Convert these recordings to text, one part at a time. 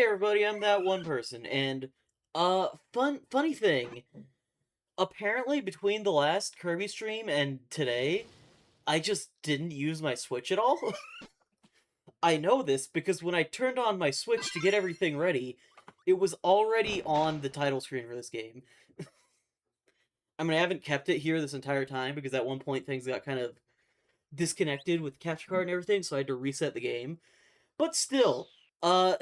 Hey everybody, I'm that one person, and, funny thing, apparently between the last Kirby stream and today, I just didn't use my Switch at all. I know this because when I turned on my Switch to get everything ready, it was already on the title screen for this game. I mean, I haven't kept it here this entire time because at one point things got kind of disconnected with the capture card and everything, so I had to reset the game. But still, uh,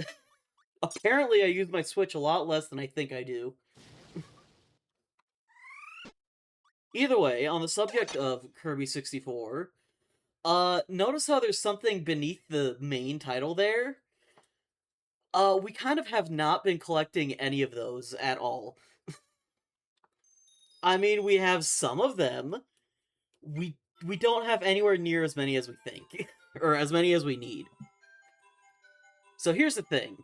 apparently I use my Switch a lot less than I think I do. Either way, on the subject of Kirby 64, notice how there's something beneath the main title there? We kind of have not been collecting any of those at all. I mean, we have some of them. We don't have anywhere near as many as we think. Or as many as we need. So here's the thing.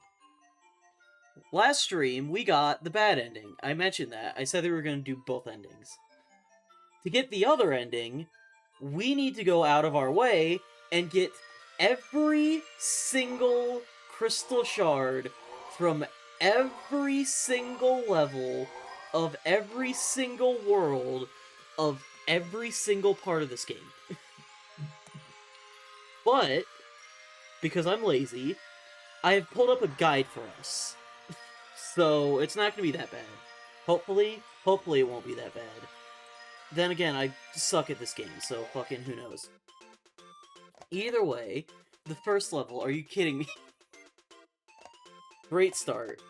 Last stream, we got the bad ending. I mentioned that. I said they were going to do both endings. To get the other ending, we need to go out of our way and get every single Crystal Shard from every single level of every single world of every single part of this game. But, because I'm lazy, I have pulled up a guide for us. So, it's not going to be that bad. Hopefully it won't be that bad. Then again, I suck at this game, so fucking who knows. Either way, the first level, are you kidding me? Great start.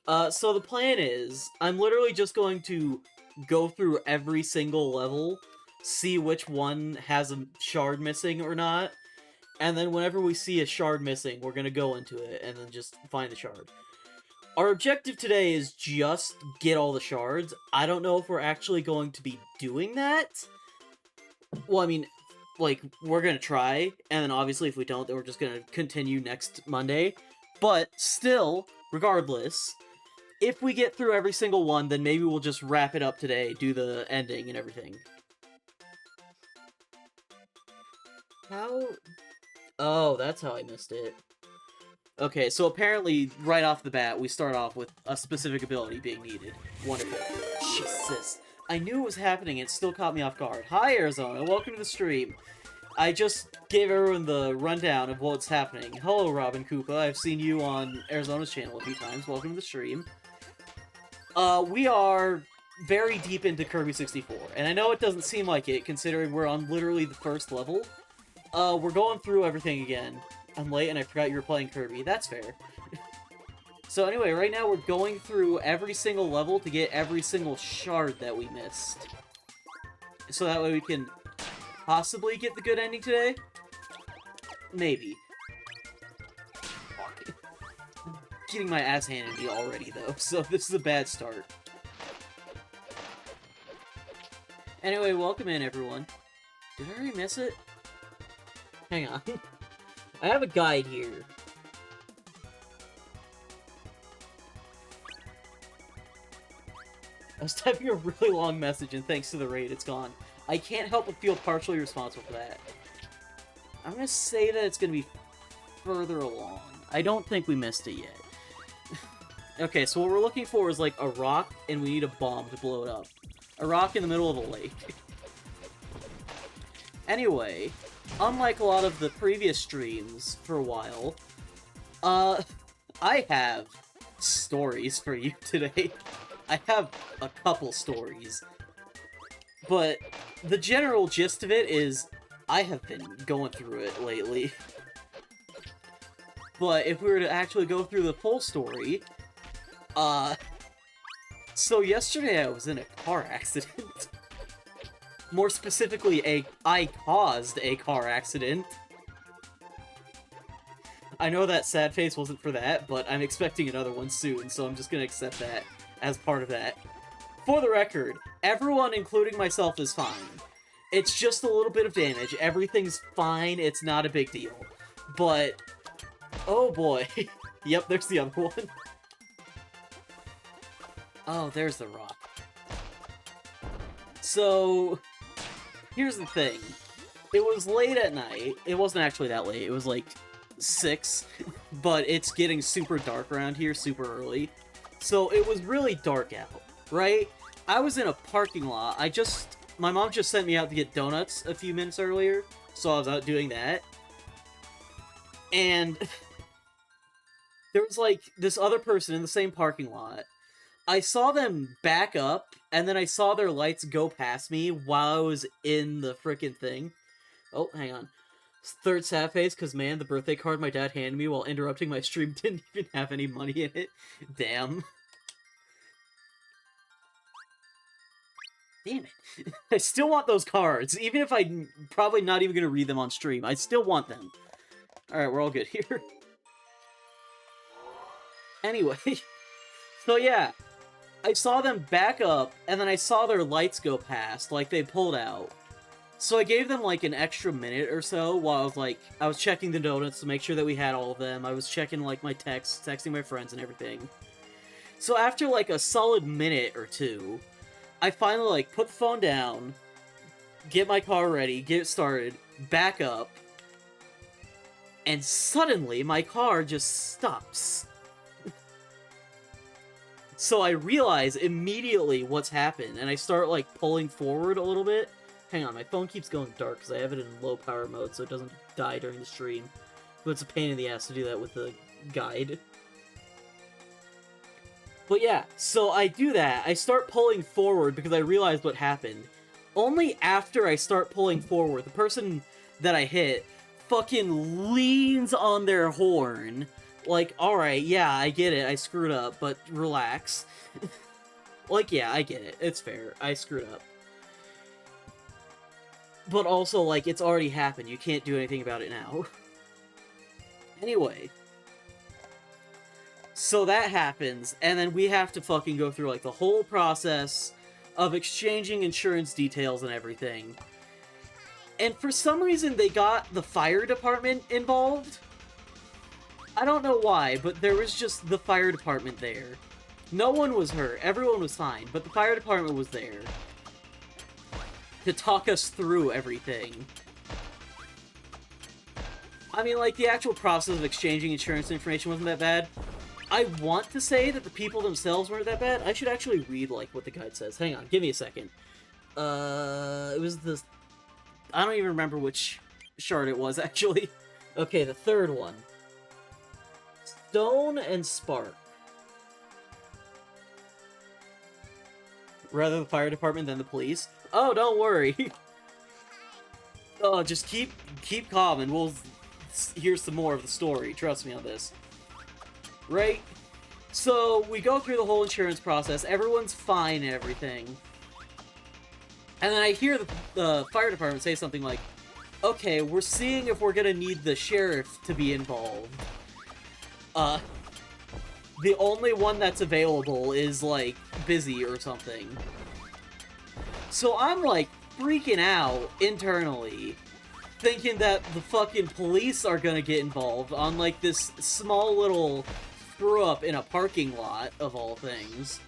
So the plan is, I'm literally just going to go through every single level, see which one has a shard missing or not, and then whenever we see a shard missing, we're gonna go into it, and then just find the shard. Our objective today is just get all the shards. I don't know if we're actually going to be doing that. Well, I mean, like, we're gonna try, and then obviously if we don't, then we're just gonna continue next Monday. But still, regardless, if we get through every single one, then maybe we'll just wrap it up today, do the ending and everything. How? Oh, that's how I missed it. Okay, so apparently, right off the bat, we start off with a specific ability being needed. Wonderful. Jesus. I knew it was happening, it still caught me off guard. Hi, Arizona, welcome to the stream. I just gave everyone the rundown of what's happening. Hello, Robin Koopa, I've seen you on Arizona's channel a few times. Welcome to the stream. We are very deep into Kirby 64, and I know it doesn't seem like it, considering we're on literally the first level. We're going through everything again. I'm late and I forgot you were playing Kirby. That's fair. So anyway, right now we're going through every single level to get every single shard that we missed. So that way we can possibly get the good ending today? Maybe. Getting my ass handed to me already, though, so this is a bad start. Anyway, welcome in, everyone. Did I already miss it? Hang on. I have a guide here. I was typing a really long message, and thanks to the raid, it's gone. I can't help but feel partially responsible for that. I'm gonna say that it's gonna be further along. I don't think we missed it yet. Okay, so what we're looking for is, like, a rock, and we need a bomb to blow it up. A rock in the middle of a lake. Anyway, unlike a lot of the previous streams for a while, I have stories for you today. I have a couple stories. But the general gist of it is, I have been going through it lately. But if we were to actually go through the full story, so yesterday I was in a car accident. More specifically, I caused a car accident. I know that sad face wasn't for that, but I'm expecting another one soon, so I'm just gonna accept that as part of that. For the record, everyone, including myself, is fine. It's just a little bit of damage. Everything's fine, it's not a big deal. But, oh boy. Yep, there's the other one. Oh, there's the rock. So, here's the thing. It was late at night. It wasn't actually that late. It was like 6, but it's getting super dark around here super early. So it was really dark out, right? I was in a parking lot. My mom just sent me out to get donuts a few minutes earlier, so I was out doing that. And there was, like, this other person in the same parking lot. I saw them back up, and then I saw their lights go past me while I was in the frickin' thing. Oh, hang on. Third sad face, because, man, the birthday card my dad handed me while interrupting my stream didn't even have any money in it. Damn. Damn it. I still want those cards, even if I'm probably not even going to read them on stream. I still want them. Alright, we're all good here. Anyway, so yeah, I saw them back up, and then I saw their lights go past, like they pulled out. So I gave them like an extra minute or so while I was checking the donuts to make sure that we had all of them. I was checking like my texts, texting my friends and everything. So after like a solid minute or two, I finally like put the phone down, get my car ready, get it started, back up, and suddenly my car just stops. So I realize immediately what's happened, and I start, like, pulling forward a little bit. Hang on, my phone keeps going dark because I have it in low power mode so it doesn't die during the stream. But it's a pain in the ass to do that with the guide. But yeah, so I do that. I start pulling forward because I realize what happened. Only after I start pulling forward, the person that I hit fucking leans on their horn. Like, alright, yeah, I get it, I screwed up, but relax. Like, yeah, I get it, it's fair, I screwed up. But also, like, it's already happened, you can't do anything about it now. Anyway. So that happens, and then we have to fucking go through, like, the whole process of exchanging insurance details and everything. And for some reason, they got the fire department involved. I don't know why, but there was just the fire department there. No one was hurt, everyone was fine, but the fire department was there to talk us through everything. I mean, like, the actual process of exchanging insurance information wasn't that bad. I want to say that the people themselves weren't that bad. I should actually read, like, what the guide says. Hang on, give me a second. It was the... I don't even remember which shard it was, actually. Okay, the third one. Stone and Spark. Rather the fire department than the police. Oh, don't worry. Oh, just keep calm and we'll hear some more of the story. Trust me on this. Right? So, we go through the whole insurance process. Everyone's fine and everything. And then I hear the fire department say something like, okay, we're seeing if we're gonna need the sheriff to be involved. The only one that's available is, like, busy or something. So I'm, like, freaking out internally, thinking that the fucking police are gonna get involved on, like, this small little screw-up in a parking lot, of all things.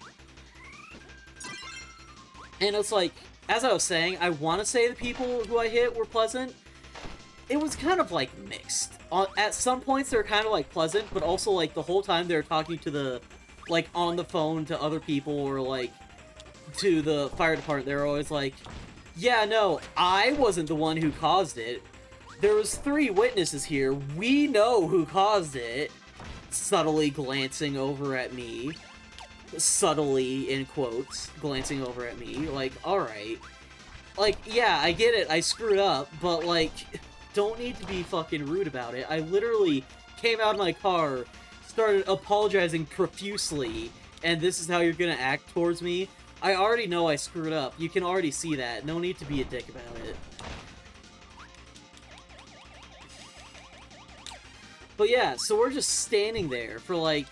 And it's like, as I was saying, I want to say the people who I hit were pleasant. It was kind of, like, mixed. At some points, they were kind of, like, pleasant, but also, like, the whole time they were talking to the, like, on the phone to other people, or, like, to the fire department. They were always like, yeah, no, I wasn't the one who caused it. There was 3 witnesses here. We know who caused it. Subtly glancing over at me. Subtly, in quotes, glancing over at me. Like, alright. Like, yeah, I get it, I screwed up, but, like, don't need to be fucking rude about it. I literally came out of my car, started apologizing profusely, and this is how you're gonna act towards me? I already know I screwed up. You can already see that. No need to be a dick about it. But yeah, so we're just standing there for, like,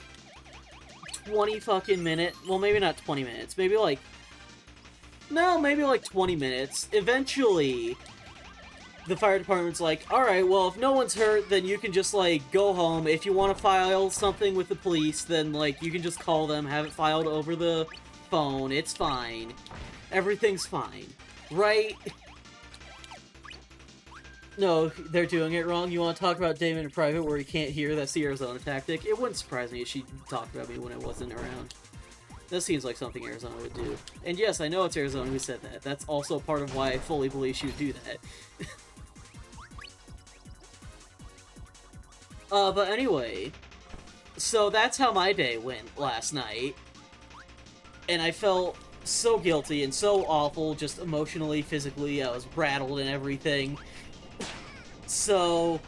20 fucking minutes. Well, maybe not 20 minutes. Maybe, like... No, maybe, like, 20 minutes. Eventually, the fire department's like, alright, well, if no one's hurt, then you can just, like, go home. If you want to file something with the police, then, like, you can just call them, have it filed over the phone. It's fine. Everything's fine. Right? No, they're doing it wrong. You want to talk about Damon in private where he can't hear? That's the Arizona tactic. It wouldn't surprise me if she talked about me when I wasn't around. That seems like something Arizona would do. And yes, I know it's Arizona who said that. That's also part of why I fully believe she would do that. But anyway, so that's how my day went last night. And I felt so guilty and so awful, just emotionally, physically. I was rattled and everything. So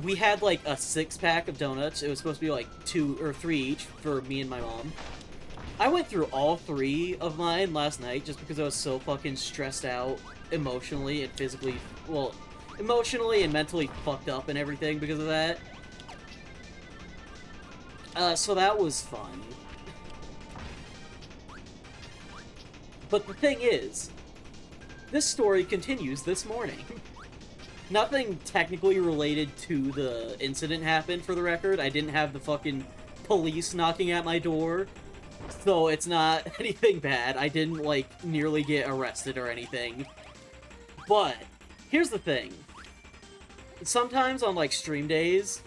we had like a 6-pack of donuts. It was supposed to be like 2 or 3 each for me and my mom. I went through all 3 of mine last night just because I was so fucking stressed out emotionally and physically, well, emotionally and mentally fucked up and everything because of that. So that was fun. But the thing is, this story continues this morning. Nothing technically related to the incident happened, for the record. I didn't have the fucking police knocking at my door, so it's not anything bad. I didn't, like, nearly get arrested or anything. But, here's the thing. Sometimes on, like, stream days,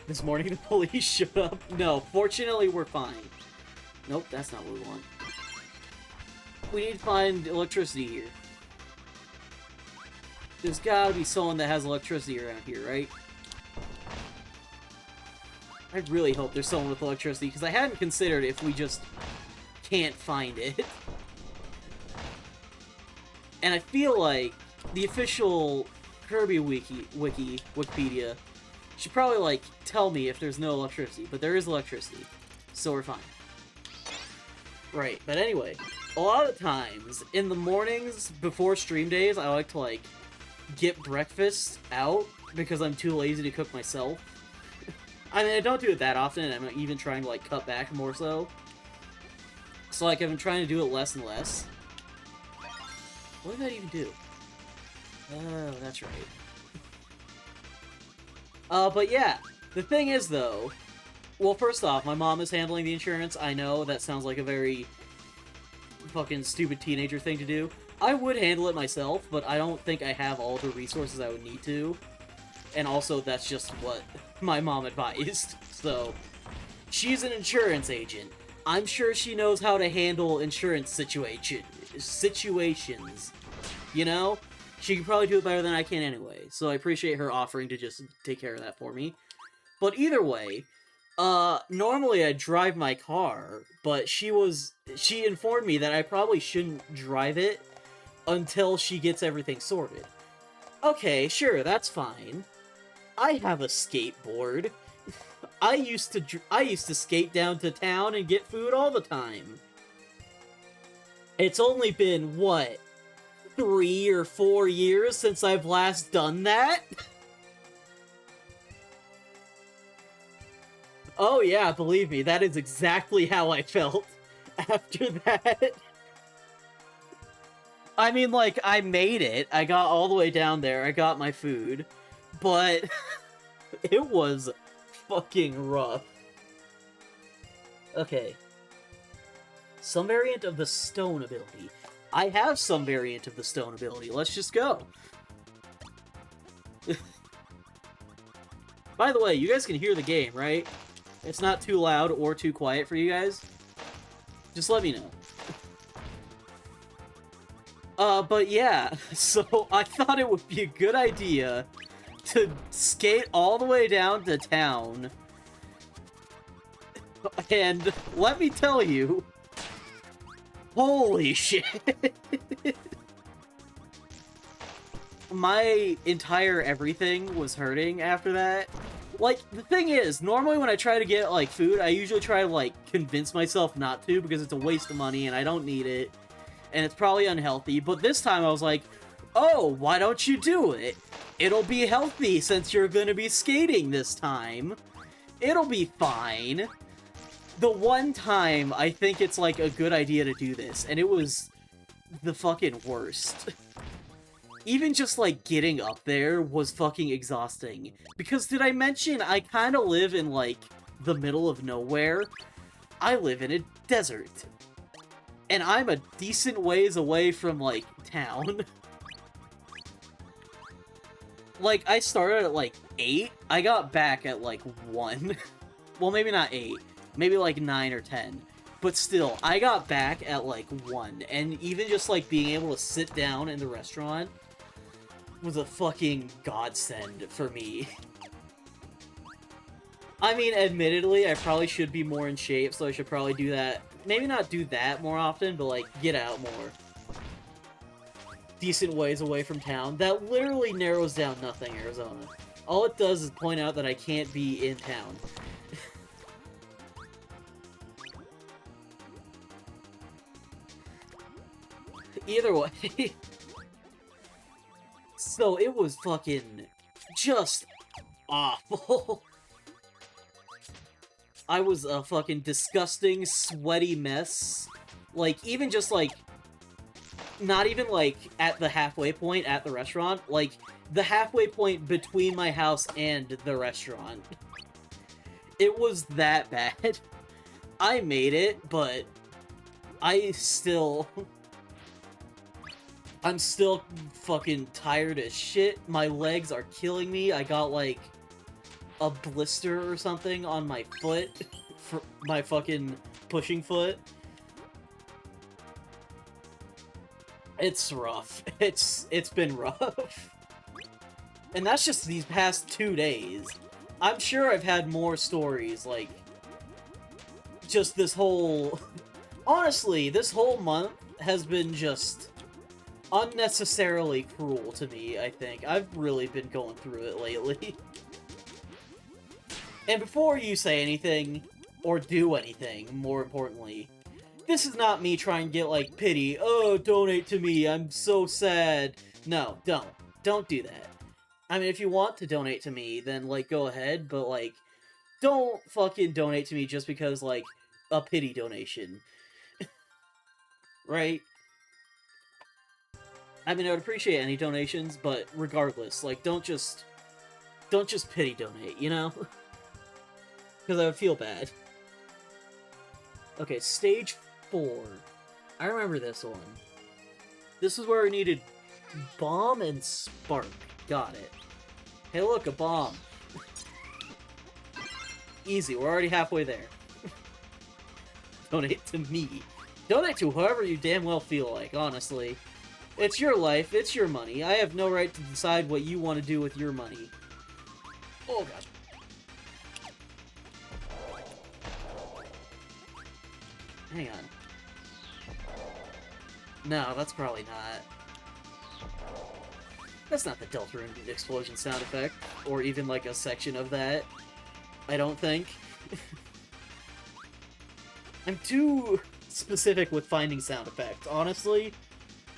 this morning the police showed up. No, fortunately we're fine. Nope, that's not what we want. We need to find electricity here. There's gotta be someone that has electricity around here, right? I really hope there's someone with electricity, because I hadn't considered if we just can't find it. And I feel like the official Kirby Wikipedia should probably, like, tell me if there's no electricity, but there is electricity, so we're fine. Right, but anyway, a lot of times, in the mornings before stream days, I like to, like, get breakfast out because I'm too lazy to cook myself. I mean, I don't do it that often, and I'm even trying to, like, cut back more so. So, like, I've been trying to do it less and less. What did that even do? Oh, that's right. But yeah, the thing is, though, well, first off, my mom is handling the insurance. I know that sounds like a very fucking stupid teenager thing to do. I would handle it myself, but I don't think I have all the resources I would need to. And also, that's just what my mom advised. So, she's an insurance agent. I'm sure she knows how to handle insurance situations. You know? She can probably do it better than I can anyway. So I appreciate her offering to just take care of that for me. But either way, normally I drive my car, but she informed me that I probably shouldn't drive it until she gets everything sorted. Okay, sure, that's fine. I have a skateboard. I used to skate down to town and get food all the time. It's only been, what, 3 or 4 years since I've last done that? Oh yeah, believe me, that is exactly how I felt after that. I mean, like, I made it. I got all the way down there. I got my food. But it was fucking rough. Okay. Some variant of the stone ability. I have some variant of the stone ability. Let's just go. By the way, you guys can hear the game, right? It's not too loud or too quiet for you guys. Just let me know. But yeah, so I thought it would be a good idea to skate all the way down to town. And let me tell you, holy shit. My entire everything was hurting after that. Like, the thing is, normally when I try to get, like, food, I usually try to, like, convince myself not to because it's a waste of money and I don't need it. And it's probably unhealthy, but this time I was like, oh, why don't you do it? It'll be healthy since you're gonna be skating this time. It'll be fine. The one time I think it's, like, a good idea to do this, and it was the fucking worst. Even just, like, getting up there was fucking exhausting. Because, did I mention, I kind of live in, like, the middle of nowhere? I live in a desert. And I'm a decent ways away from, like, town. like, I started at, like, 8. I got back at, like, 1. Well, maybe not 8. Maybe, like, 9 or 10. But still, I got back at, like, 1. And even just, like, being able to sit down in the restaurant was a fucking godsend for me. I mean, admittedly, I probably should be more in shape, so I should probably do that. Maybe not do that more often, but, like, get out more. Decent ways away from town. That literally narrows down nothing, Arizona. All it does is point out that I can't be in town. Either way. So, it was fucking just awful. I was a fucking disgusting, sweaty mess. Like, even just, like, not even, like, at the halfway point at the restaurant. Like, the halfway point between my house and the restaurant. It was that bad. I made it, but I'm still fucking tired as shit. My legs are killing me. I got, like, a blister or something on my foot. For my fucking pushing foot. It's rough. It's been rough. And that's just these past 2 days. I'm sure I've had more stories, like, just this whole... Honestly, this whole month has been just unnecessarily cruel to me, I think. I've really been going through it lately. And before you say anything, or do anything, more importantly, this is not me trying to get, like, pity. Oh, donate to me, I'm so sad. No, don't. Don't do that. I mean, if you want to donate to me, then, like, go ahead, but, like, don't fucking donate to me just because, like, a pity donation. Right? I mean, I would appreciate any donations, but regardless, like, don't just pity donate, you know? Because I would feel bad. Okay, stage 4. I remember this one. This is where we needed bomb and spark. Got it. Hey look, a bomb. Easy, we're already halfway there. Donate to me. Donate to whoever you damn well feel like, honestly. It's your life, it's your money. I have no right to decide what you want to do with your money. Oh god. Hang on. No, that's probably not. That's not the Deltarune explosion sound effect, or even like a section of that. I don't think. I'm too specific with finding sound effects, honestly.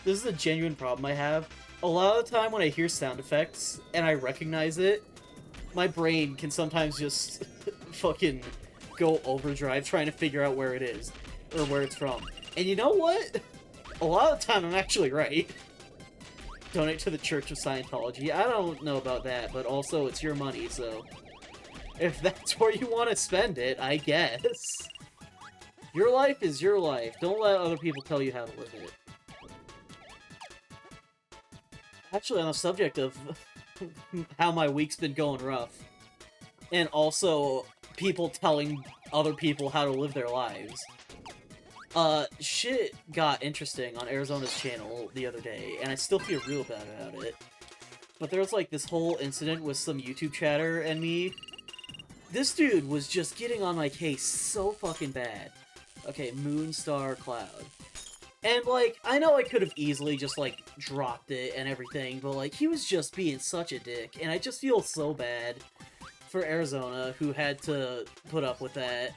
This is a genuine problem I have. A lot of the time when I hear sound effects, and I recognize it, my brain can sometimes just fucking go overdrive trying to figure out where it is, or where it's from. And you know what? A lot of the time I'm actually right. Donate to the Church of Scientology. I don't know about that, but also it's your money, so... if that's where you want to spend it, I guess. Your life is your life. Don't let other people tell you how to live it. Actually, on the subject of how my week's been going rough, and also people telling other people how to live their lives, shit got interesting on Arizona's channel the other day, and I still feel real bad about it. But there was, like, this whole incident with some YouTube chatter and me. This dude was just getting on my case so fucking bad. Okay, Moonstar Cloud. And, like, I know I could have easily just, like, dropped it and everything, but, like, he was just being such a dick, and I just feel so bad for Arizona, who had to put up with that.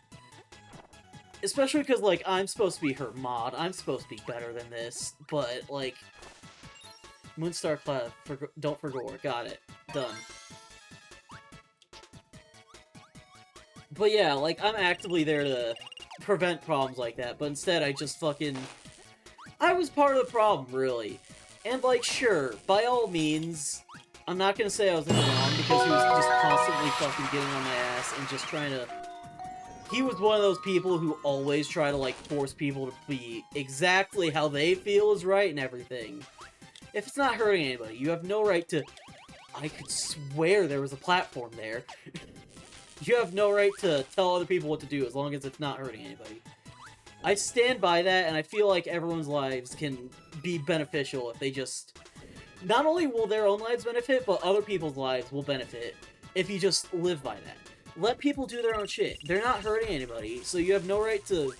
Especially because, like, I'm supposed to be her mod, I'm supposed to be better than this, but, like... Moonstar Cloud, don't forgore, got it. Done. But yeah, like, I'm actively there to prevent problems like that, but instead I just fucking... I was part of the problem, really. And, like, sure, by all means, I'm not gonna say I was in the wrong, because he was just constantly fucking getting on my ass and just trying to... He was one of those people who always try to, like, force people to be exactly how they feel is right and everything. If it's not hurting anybody, you have no right to I could swear there was a platform there. You have no right to tell other people what to do as long as it's not hurting anybody. I stand by that, and I feel like everyone's lives can be beneficial if they just... Not only will their own lives benefit, but other people's lives will benefit if you just live by that. Let people do their own shit. They're not hurting anybody, so you have no right to...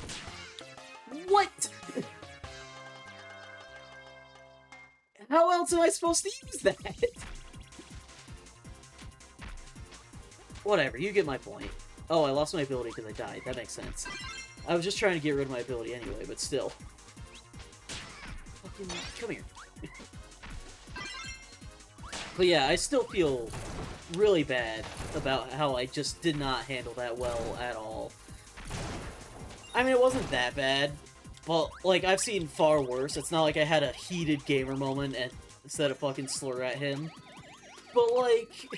What? How else am I supposed to use that? Whatever, you get my point. Oh, I lost my ability because I died. That makes sense. I was just trying to get rid of my ability anyway, but still. Fucking... Come here. But yeah, I still feel really bad about how I just did not handle that well at all. I mean, it wasn't that bad, but, like, I've seen far worse. It's not like I had a heated gamer moment and instead of fucking slur at him. But, like,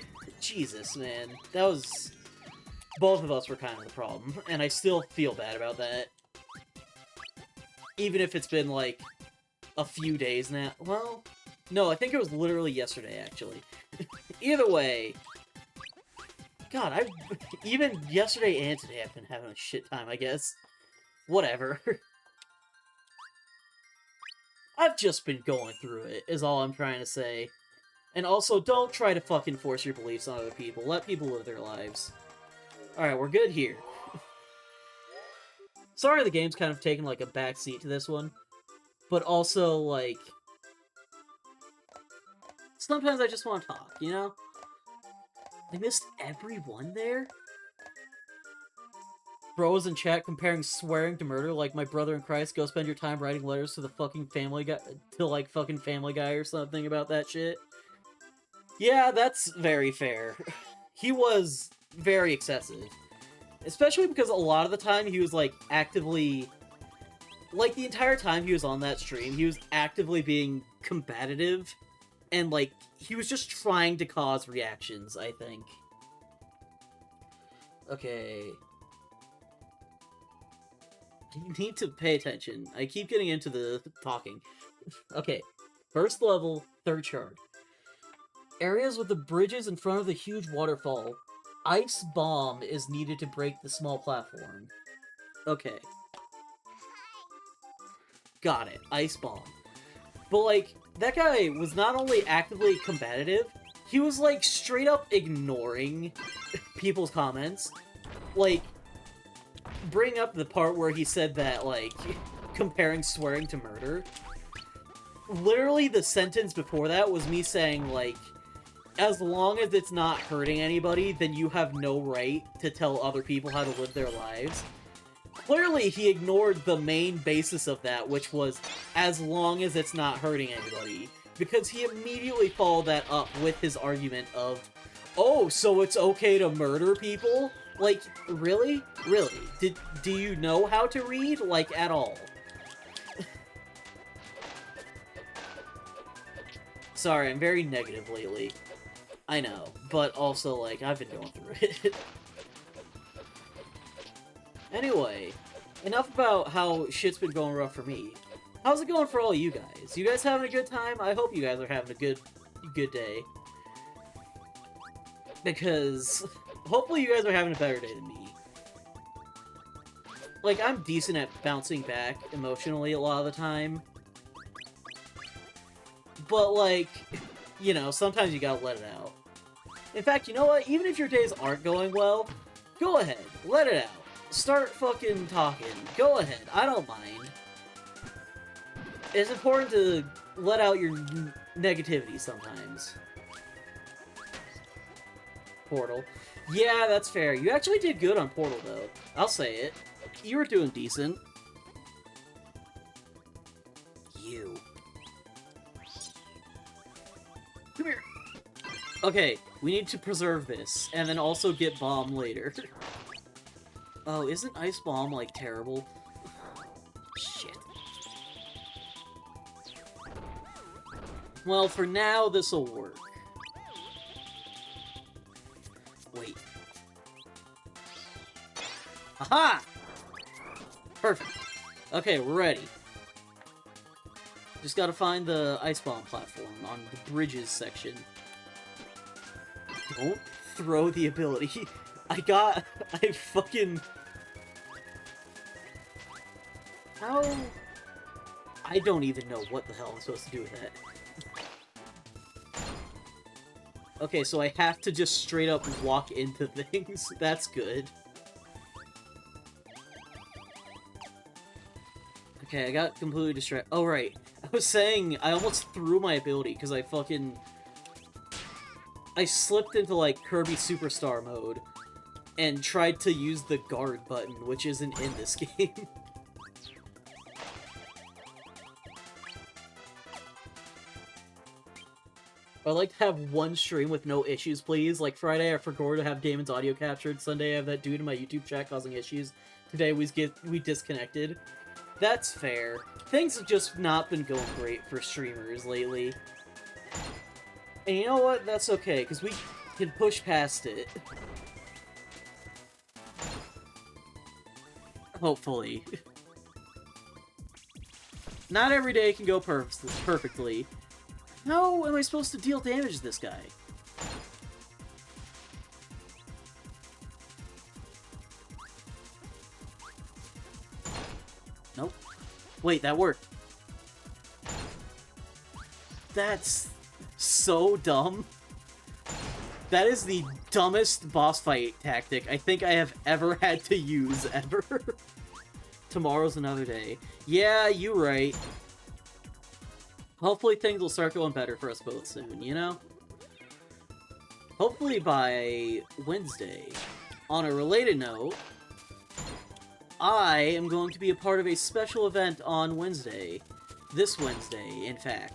Jesus, man. That was... Both of us were kind of the problem, and I still feel bad about that. Even if it's been, like, a few days now. Well, no, I think it was literally yesterday, actually. Either way... God, even yesterday and today I've been having a shit time, I guess. Whatever. I've just been going through it, is all I'm trying to say. And also, don't try to fucking force your beliefs on other people. Let people live their lives. Alright, we're good here. Sorry the game's kind of taken, like, a backseat to this one. But also, like... Sometimes I just want to talk, you know? I missed everyone there? Bros in chat comparing swearing to murder, like my brother in Christ, go spend your time writing letters to the fucking Family Guy, to like fucking Family Guy or something about that shit. Yeah, that's very fair. He was very excessive. Especially because a lot of the time he was like actively, like the entire time he was on that stream, he was actively being combative. And like, he was just trying to cause reactions, I think. Okay. You need to pay attention. I keep getting into the talking. Okay. First level, third shard. Areas with the bridges in front of the huge waterfall. Ice bomb is needed to break the small platform. Okay. Got it. Ice bomb. But like, that guy was not only actively combative, he was like straight up ignoring people's comments. Like, bring up the part where he said that, like, comparing swearing to murder. Literally, the sentence before that was me saying, like, as long as it's not hurting anybody, then you have no right to tell other people how to live their lives. Clearly, he ignored the main basis of that, which was, as long as it's not hurting anybody. Because he immediately followed that up with his argument of, oh, so it's okay to murder people? Like, really? Really? Do you know how to read? Like, at all? Sorry, I'm very negative lately. I know, but also, like, I've been going through it. Anyway, enough about how shit's been going rough for me. How's it going for all you guys? You guys having a good time? I hope you guys are having a good day. Because hopefully you guys are having a better day than me. Like, I'm decent at bouncing back emotionally a lot of the time. But, like, you know, sometimes you gotta let it out. In fact, you know what? Even if your days aren't going well, go ahead. Let it out. Start fucking talking. Go ahead. I don't mind. It's important to let out your negativity sometimes. Portal. Yeah, that's fair. You actually did good on Portal, though. I'll say it. You were doing decent. You. Come here. Okay, we need to preserve this, and then also get Bomb later. Oh, isn't Ice Bomb, like, terrible? Shit. Well, for now, this'll work. Wait. Aha! Perfect. Okay, we're ready. Just gotta find the Ice Bomb platform on the bridges section. Don't throw the ability. I fucking... How? I don't even know what the hell I'm supposed to do with that. Okay, so I have to just straight up walk into things. That's good. Okay, I got completely distracted. Oh, right. I was saying I almost threw my ability because I slipped into, like, Kirby Superstar mode and tried to use the guard button, which isn't in this game. I'd like to have one stream with no issues, please. Like, Friday I forgot to have Damon's audio captured. Sunday I have that dude in my YouTube chat causing issues. Today we disconnected. That's fair. Things have just not been going great for streamers lately. And you know what? That's okay, because we can push past it. Hopefully. Not every day can go perfectly. How am I supposed to deal damage to this guy? Nope. Wait, that worked. That's so dumb. That is the dumbest boss fight tactic I think I have ever had to use, ever. Tomorrow's another day. Yeah, you're right. Hopefully things will start going better for us both soon, you know? Hopefully by Wednesday. On a related note, I am going to be a part of a special event on Wednesday. This Wednesday, in fact.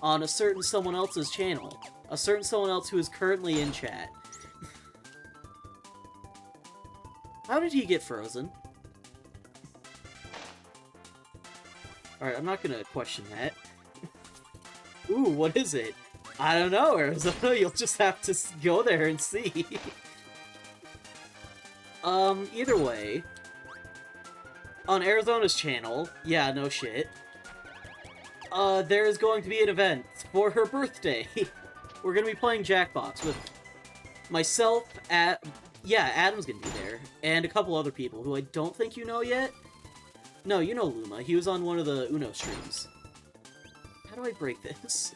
On a certain someone else's channel. A certain someone else who is currently in chat. How did he get frozen? Alright, I'm not gonna question that. Ooh, what is it? I don't know, Arizona. You'll just have to go there and see. Either way. On Arizona's channel, yeah, no shit. There is going to be an event for her birthday. We're gonna be playing Jackbox with myself, yeah, Adam's gonna be there, and a couple other people who I don't think you know yet. No, you know Luma. He was on one of the Uno streams. How do I break this?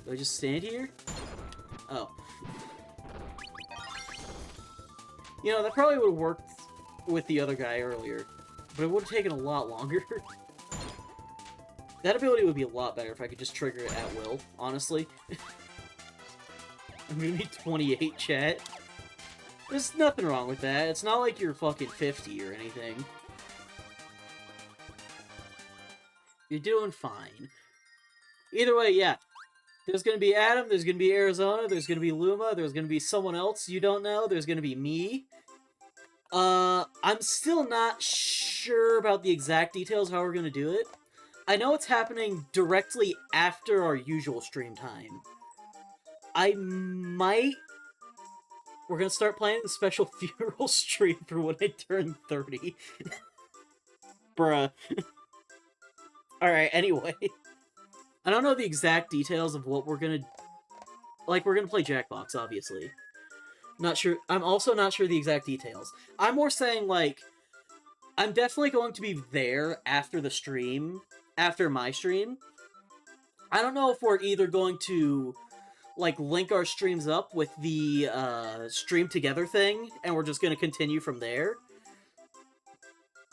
Do I just stand here? Oh. You know, that probably would have worked with the other guy earlier, but it would have taken a lot longer. That ability would be a lot better if I could just trigger it at will, honestly. I'm gonna be 28, chat. There's nothing wrong with that. It's not like you're fucking 50 or anything. You're doing fine. Either way, yeah. There's gonna be Adam, there's gonna be Arizona, there's gonna be Luma, there's gonna be someone else you don't know, there's gonna be me. I'm still not sure about the exact details of how we're gonna do it. I know it's happening directly after our usual stream time. We're gonna start planning the special funeral stream for when I turn 30. Bruh. Alright, anyway. I don't know the exact details of what we're gonna... Like, we're gonna play Jackbox, obviously. Not sure... I'm also not sure the exact details. I'm more saying, like... I'm definitely going to be there after the stream. After my stream. I don't know if we're either going to... like, link our streams up with the, stream together thing, and we're just gonna continue from there.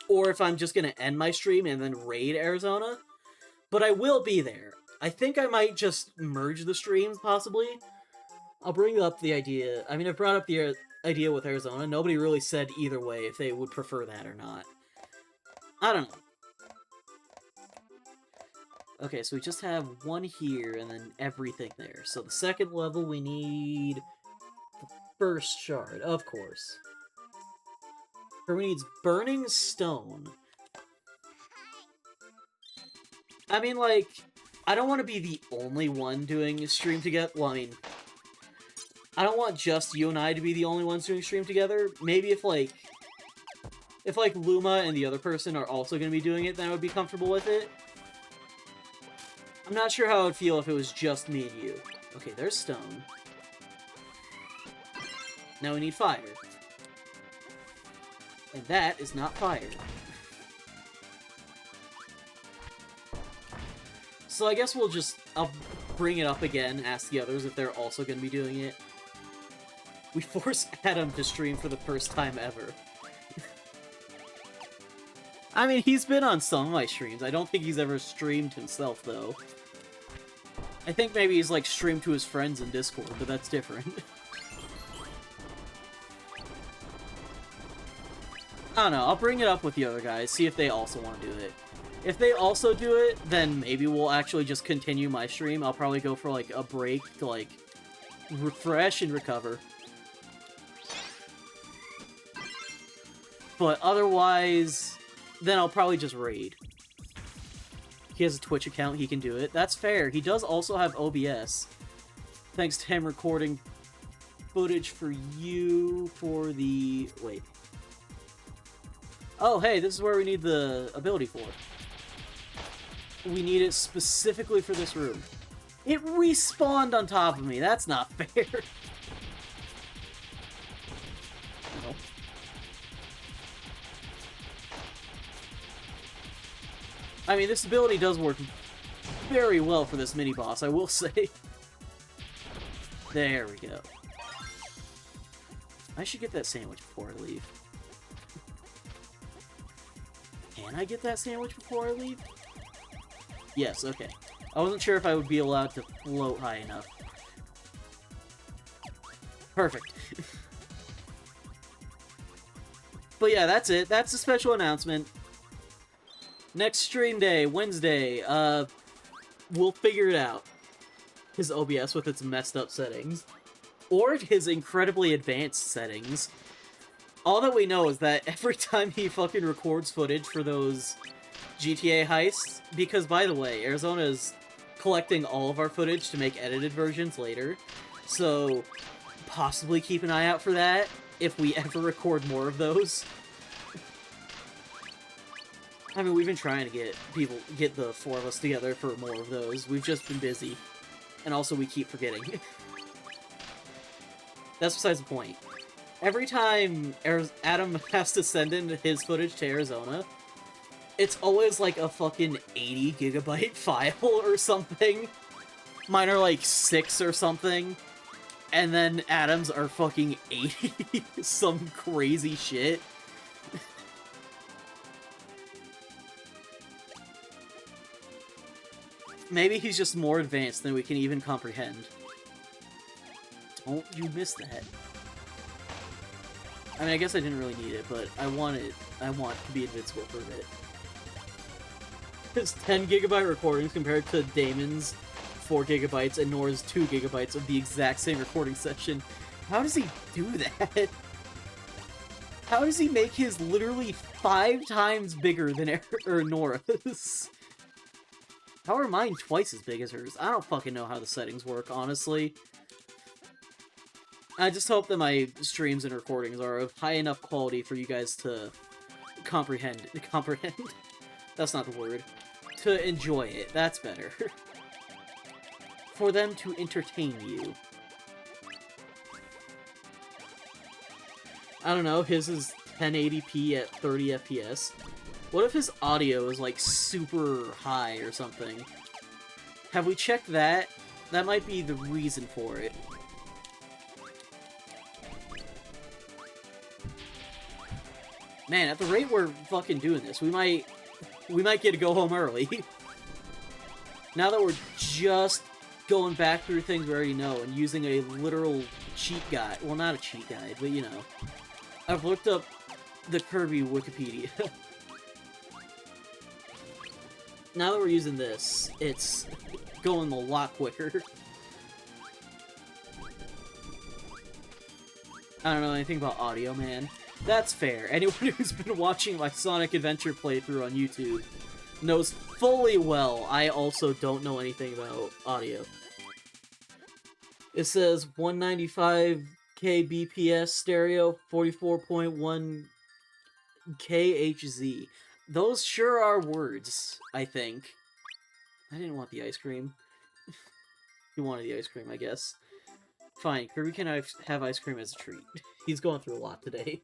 Or if I'm just gonna end my stream and then raid Arizona. But I will be there. I think I might just merge the streams, possibly. I'll bring up the idea. I mean, I've brought up the idea with Arizona. Nobody really said either way if they would prefer that or not. I don't know. Okay, so we just have one here, and then everything there. So the second level, we need the first shard, of course. Kirby needs Burning Stone. I mean, like, I don't want to be the only one doing a stream together. Well, I mean, I don't want just you and I to be the only ones doing a stream together. Maybe if Luma and the other person are also going to be doing it, then I would be comfortable with it. I'm not sure how I would feel if it was just me and you. Okay, there's stone. Now we need fire. And that is not fire. So I guess I'll bring it up again, ask the others if they're also going to be doing it. We force Adam to stream for the first time ever. I mean, he's been on some of my streams. I don't think he's ever streamed himself, though. I think maybe he's, like, streamed to his friends in Discord, but that's different. I don't know, I'll bring it up with the other guys, see if they also want to do it. If they also do it, then maybe we'll actually just continue my stream. I'll probably go for, like, a break to, like, refresh and recover. But otherwise, then I'll probably just raid. He has a Twitch account, he can do it. That's fair. He does also have OBS. Thanks to him recording footage for you for the... Wait. Oh, hey, this is where we need the ability for. We need it specifically for this room. It respawned on top of me. That's not fair. No. I mean, this ability does work very well for this mini-boss, I will say. There we go. I should get that sandwich before I leave. Can I get that sandwich before I leave? Yes, okay. I wasn't sure if I would be allowed to float high enough. Perfect. But yeah, that's it. That's a special announcement. Next stream day, Wednesday, we'll figure it out. His OBS with its messed up settings. Or his incredibly advanced settings. All that we know is that every time he fucking records footage for those GTA heists, because, by the way, Arizona is collecting all of our footage to make edited versions later, so possibly keep an eye out for that if we ever record more of those. I mean, we've been trying to get the four of us together for more of those. We've just been busy. And also we keep forgetting. That's besides the point. Every time Adam has to send in his footage to Arizona, it's always like a fucking 80 gigabyte file or something. Mine are like 6 or something. And then Adam's are fucking 80. Some crazy shit. Maybe he's just more advanced than we can even comprehend. Don't you miss that. I mean, I guess I didn't really need it, but I want to be invincible for a bit. His 10 gigabyte recordings compared to Damon's 4 gigabytes and Nora's 2 gigabytes of the exact same recording session. How does he do that? How does he make his literally 5 times bigger than Nora's? How are mine twice as big as hers? I don't fucking know how the settings work, honestly. I just hope that my streams and recordings are of high enough quality for you guys to comprehend. Comprehend? That's not the word. To enjoy it. That's better. For them to entertain you. I don't know, his is 1080p at 30 FPS. What if his audio is, like, super high or something? Have we checked that? That might be the reason for it. Man, at the rate we're fucking doing this, we might get to go home early. Now that we're just going back through things we already know and using a literal cheat guide. Well, not a cheat guide, but you know. I've looked up the Kirby Wikipedia. Now that we're using this, it's going a lot quicker. I don't know anything about audio, man. That's fair. Anyone who's been watching my Sonic Adventure playthrough on YouTube knows fully well I also don't know anything about audio. It says 195 kbps stereo, 44.1 khz. Those sure are words, I think. I didn't want the ice cream. You wanted the ice cream, I guess. Fine, Kirby can have ice cream as a treat. He's going through a lot today.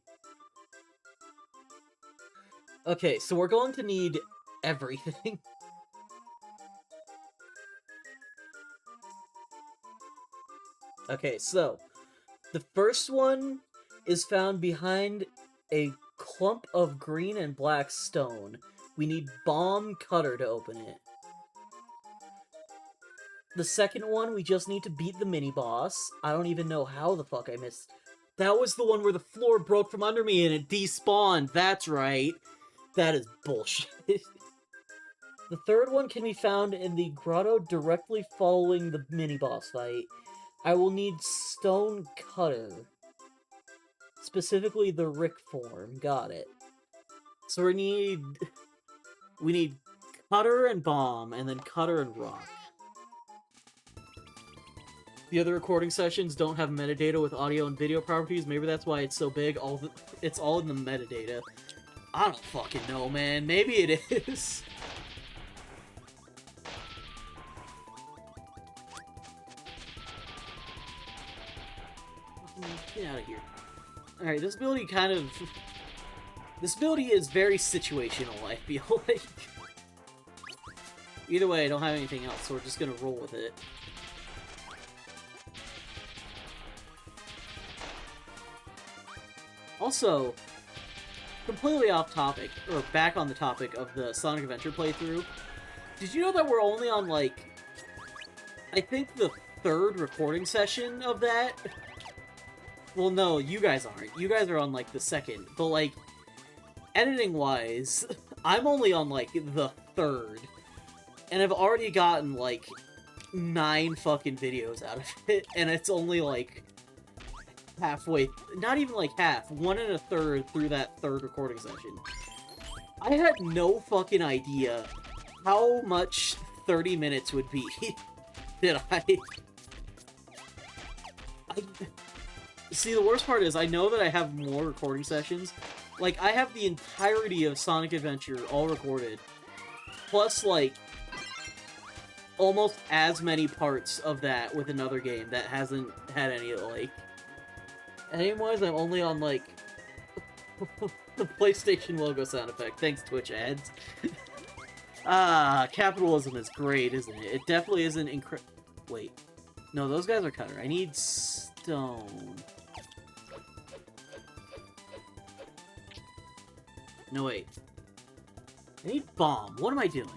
Okay, so we're going to need everything. Okay, so the first one is found behind a clump of green and black stone. We need Bomb Cutter to open it. The second one, we just need to beat the mini-boss. I don't even know how the fuck I missed. That was the one where the floor broke from under me and it despawned. That's right. That is bullshit. The third one can be found in the grotto directly following the mini-boss fight. I will need Stone Cutter. Specifically the Rick form. Got it. So we need Cutter and Bomb, and then Cutter and Rock. The other recording sessions don't have metadata with audio and video properties. Maybe that's why it's so big. It's all in the metadata. I don't fucking know, man. Maybe it is. Get out of here. Alright, this ability This ability is very situational, I feel like. Either way, I don't have anything else, so we're just gonna roll with it. Also, completely off topic, or back on the topic of the Sonic Adventure playthrough, did you know that we're only on, like, I think the third recording session of that? Well, no, you guys aren't. You guys are on, like, the second. But, like, editing-wise, I'm only on, like, the third. And I've already gotten, like, 9 fucking videos out of it. And it's only, like, halfway, not even like half, 1 1/3 through that third recording session. I had no fucking idea how much 30 minutes would be. Did I? See, the worst part is, I know that I have more recording sessions. Like, I have the entirety of Sonic Adventure all recorded. Plus, like, almost as many parts of that with another game that hasn't had any, like... Anyway, I'm only on, like, the PlayStation logo sound effect. Thanks, Twitch ads. Capitalism is great, isn't it? It definitely isn't Wait. No, those guys are Cutter. I need Stone. No, wait. I need Bomb. What am I doing?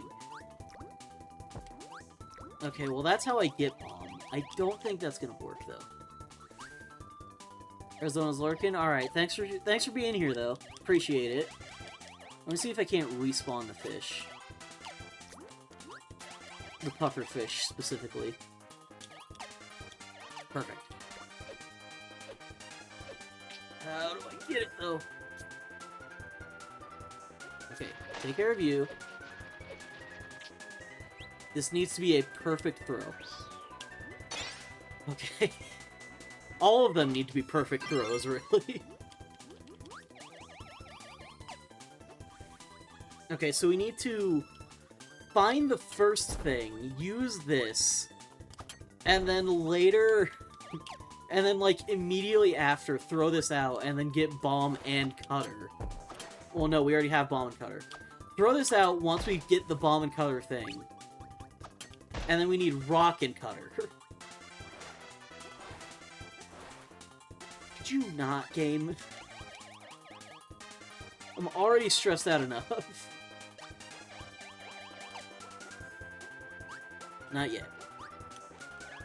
Okay, well, that's how I get Bomb. I don't think that's gonna work, though. Arizona's lurking. Alright, thanks for being here, though. Appreciate it. Let me see if I can't respawn the fish. The puffer fish, specifically. Perfect. How do I get it, though? Okay, take care of you. This needs to be a perfect throw. Okay. All of them need to be perfect throws, really. Okay, so we need to find the first thing, use this, and then later, and then, like, immediately after, throw this out, and then get Bomb and Cutter. Well, no, we already have Bomb and Cutter. Throw this out once we get the Bomb and Cutter thing. And then we need Rock and Cutter. Could you not, game? I'm already stressed out enough. Not yet.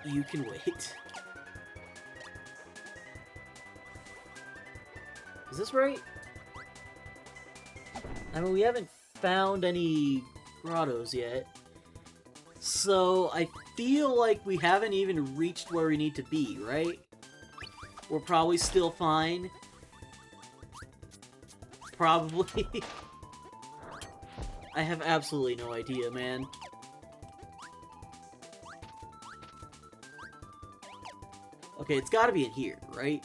You can wait. Is this right? I mean, we haven't found any grottos yet. So, I feel like we haven't even reached where we need to be, right? We're probably still fine. Probably. I have absolutely no idea, man. Okay, it's gotta be in here, right?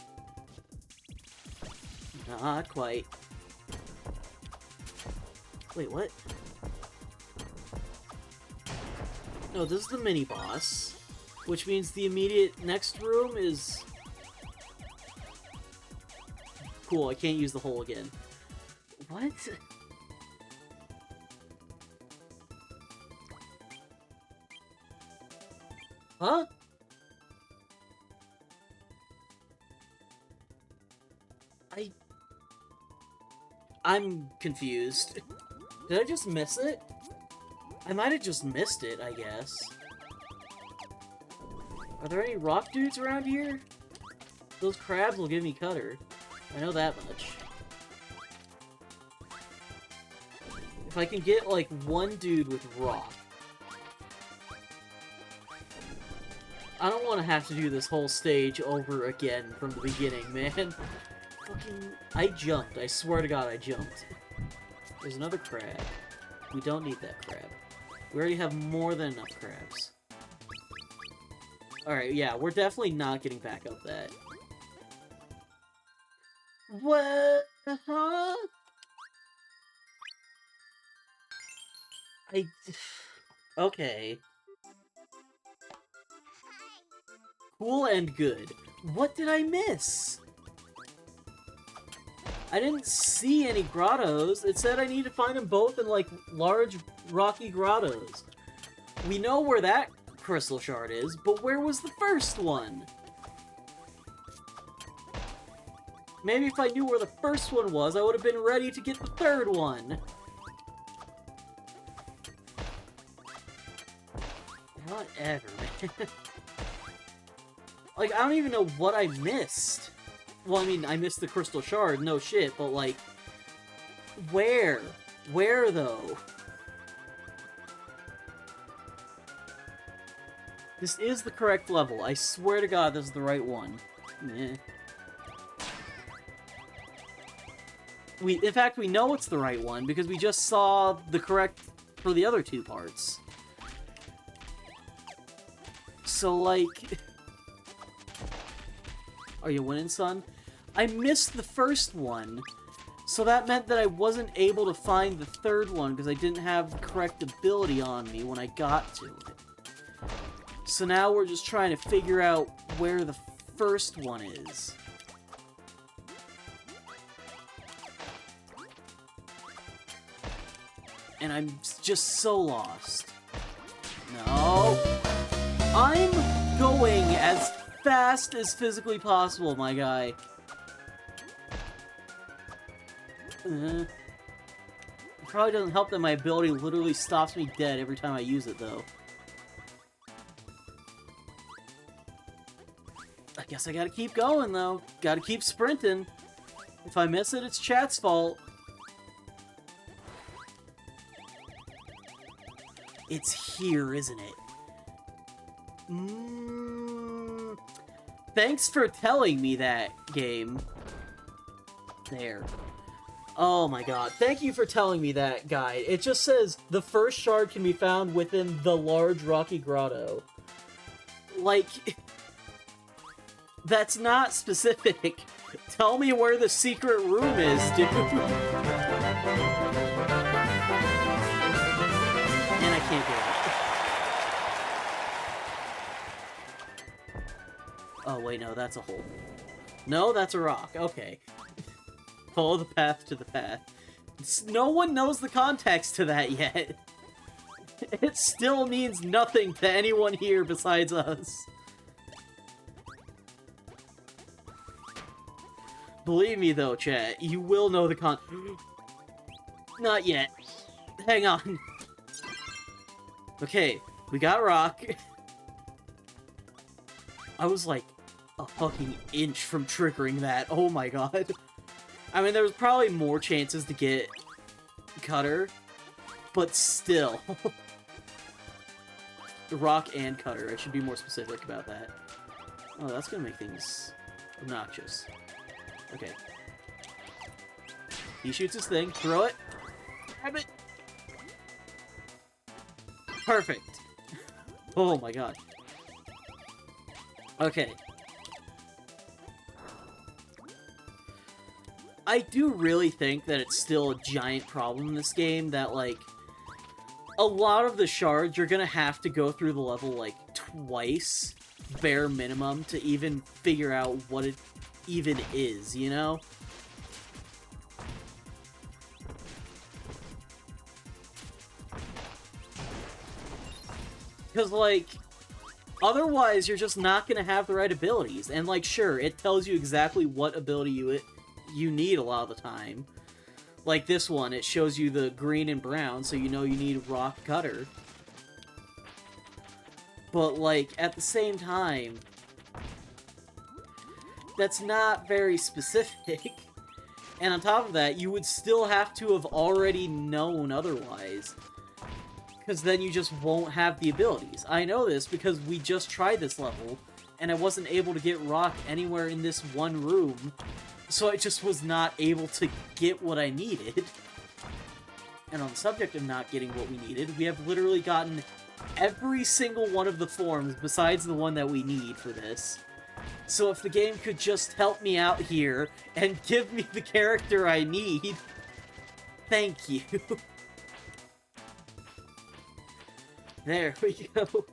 Not quite. Wait, what? No, this is the mini-boss. Which means the immediate next room is... Cool, I can't use the hole again. What? Huh? I'm confused. Did I just miss it? I might have just missed it, I guess. Are there any rock dudes around here? Those crabs will give me Cutter. I know that much. If I can get, like, one dude with rock. I don't want to have to do this whole stage over again from the beginning, man. Fucking... I jumped. I swear to God I jumped. There's another crab. We don't need that crab. We already have more than enough crabs. Alright, yeah, we're definitely not getting back up that. What? Huh? Okay. Cool and good. What did I miss? I didn't see any grottos. It said I need to find them both in, like, large, rocky grottos. We know where that Crystal Shard is, but where was the first one? Maybe if I knew where the first one was, I would have been ready to get the third one. Whatever, man. Like, I don't even know what I missed. Well, I mean, I missed the Crystal Shard, no shit, but, like... Where? Where, though? This is the correct level. I swear to God this is the right one. Meh. In fact, we know it's the right one, because we just saw the correct for the other two parts. So, like... Are you winning, son? I missed the first one, so that meant that I wasn't able to find the third one because I didn't have the correct ability on me when I got to it. So now we're just trying to figure out where the first one is. And I'm just so lost. No. I'm going as fast as physically possible, my guy. It probably doesn't help that my ability literally stops me dead every time I use it, though. I guess I gotta keep going, though. Gotta keep sprinting. If I miss it, it's chat's fault. It's here, isn't it? Thanks for telling me that, game. There. Oh my god. Thank you for telling me that, guy. It just says, the first shard can be found within the large rocky grotto. Like... That's not specific. Tell me where the secret room is, dude. And I can't get it. Oh, wait, no, that's a hole. No, that's a rock. Okay. Follow the path to the path. No one knows the context to that yet. It still means nothing to anyone here besides us. Believe me, though, chat, you will know the Not yet. Hang on. Okay, we got rock. I was like a fucking inch from triggering that. Oh my god. I mean, there was probably more chances to get Cutter, but still. Rock and Cutter. I should be more specific about that. Oh, that's gonna make things obnoxious. Okay. He shoots his thing. Throw it. Grab it. Perfect. Oh my god. Okay. I do really think that it's still a giant problem in this game that, like, a lot of the shards you're gonna have to go through the level, like, twice, bare minimum, to even figure out what it even is, you know? Because, like, otherwise you're just not going to have the right abilities. And, like, sure, it tells you exactly what ability you need a lot of the time. Like this one, it shows you the green and brown, so you know you need Rock Gutter. But, like, at the same time, that's not very specific. And on top of that, you would still have to have already known otherwise. Because then you just won't have the abilities. I know this because we just tried this level, and I wasn't able to get Rock anywhere in this one room, so I just was not able to get what I needed. And on the subject of not getting what we needed, we have literally gotten every single one of the forms besides the one that we need for this. So if the game could just help me out here and give me the character I need, thank you. There we go.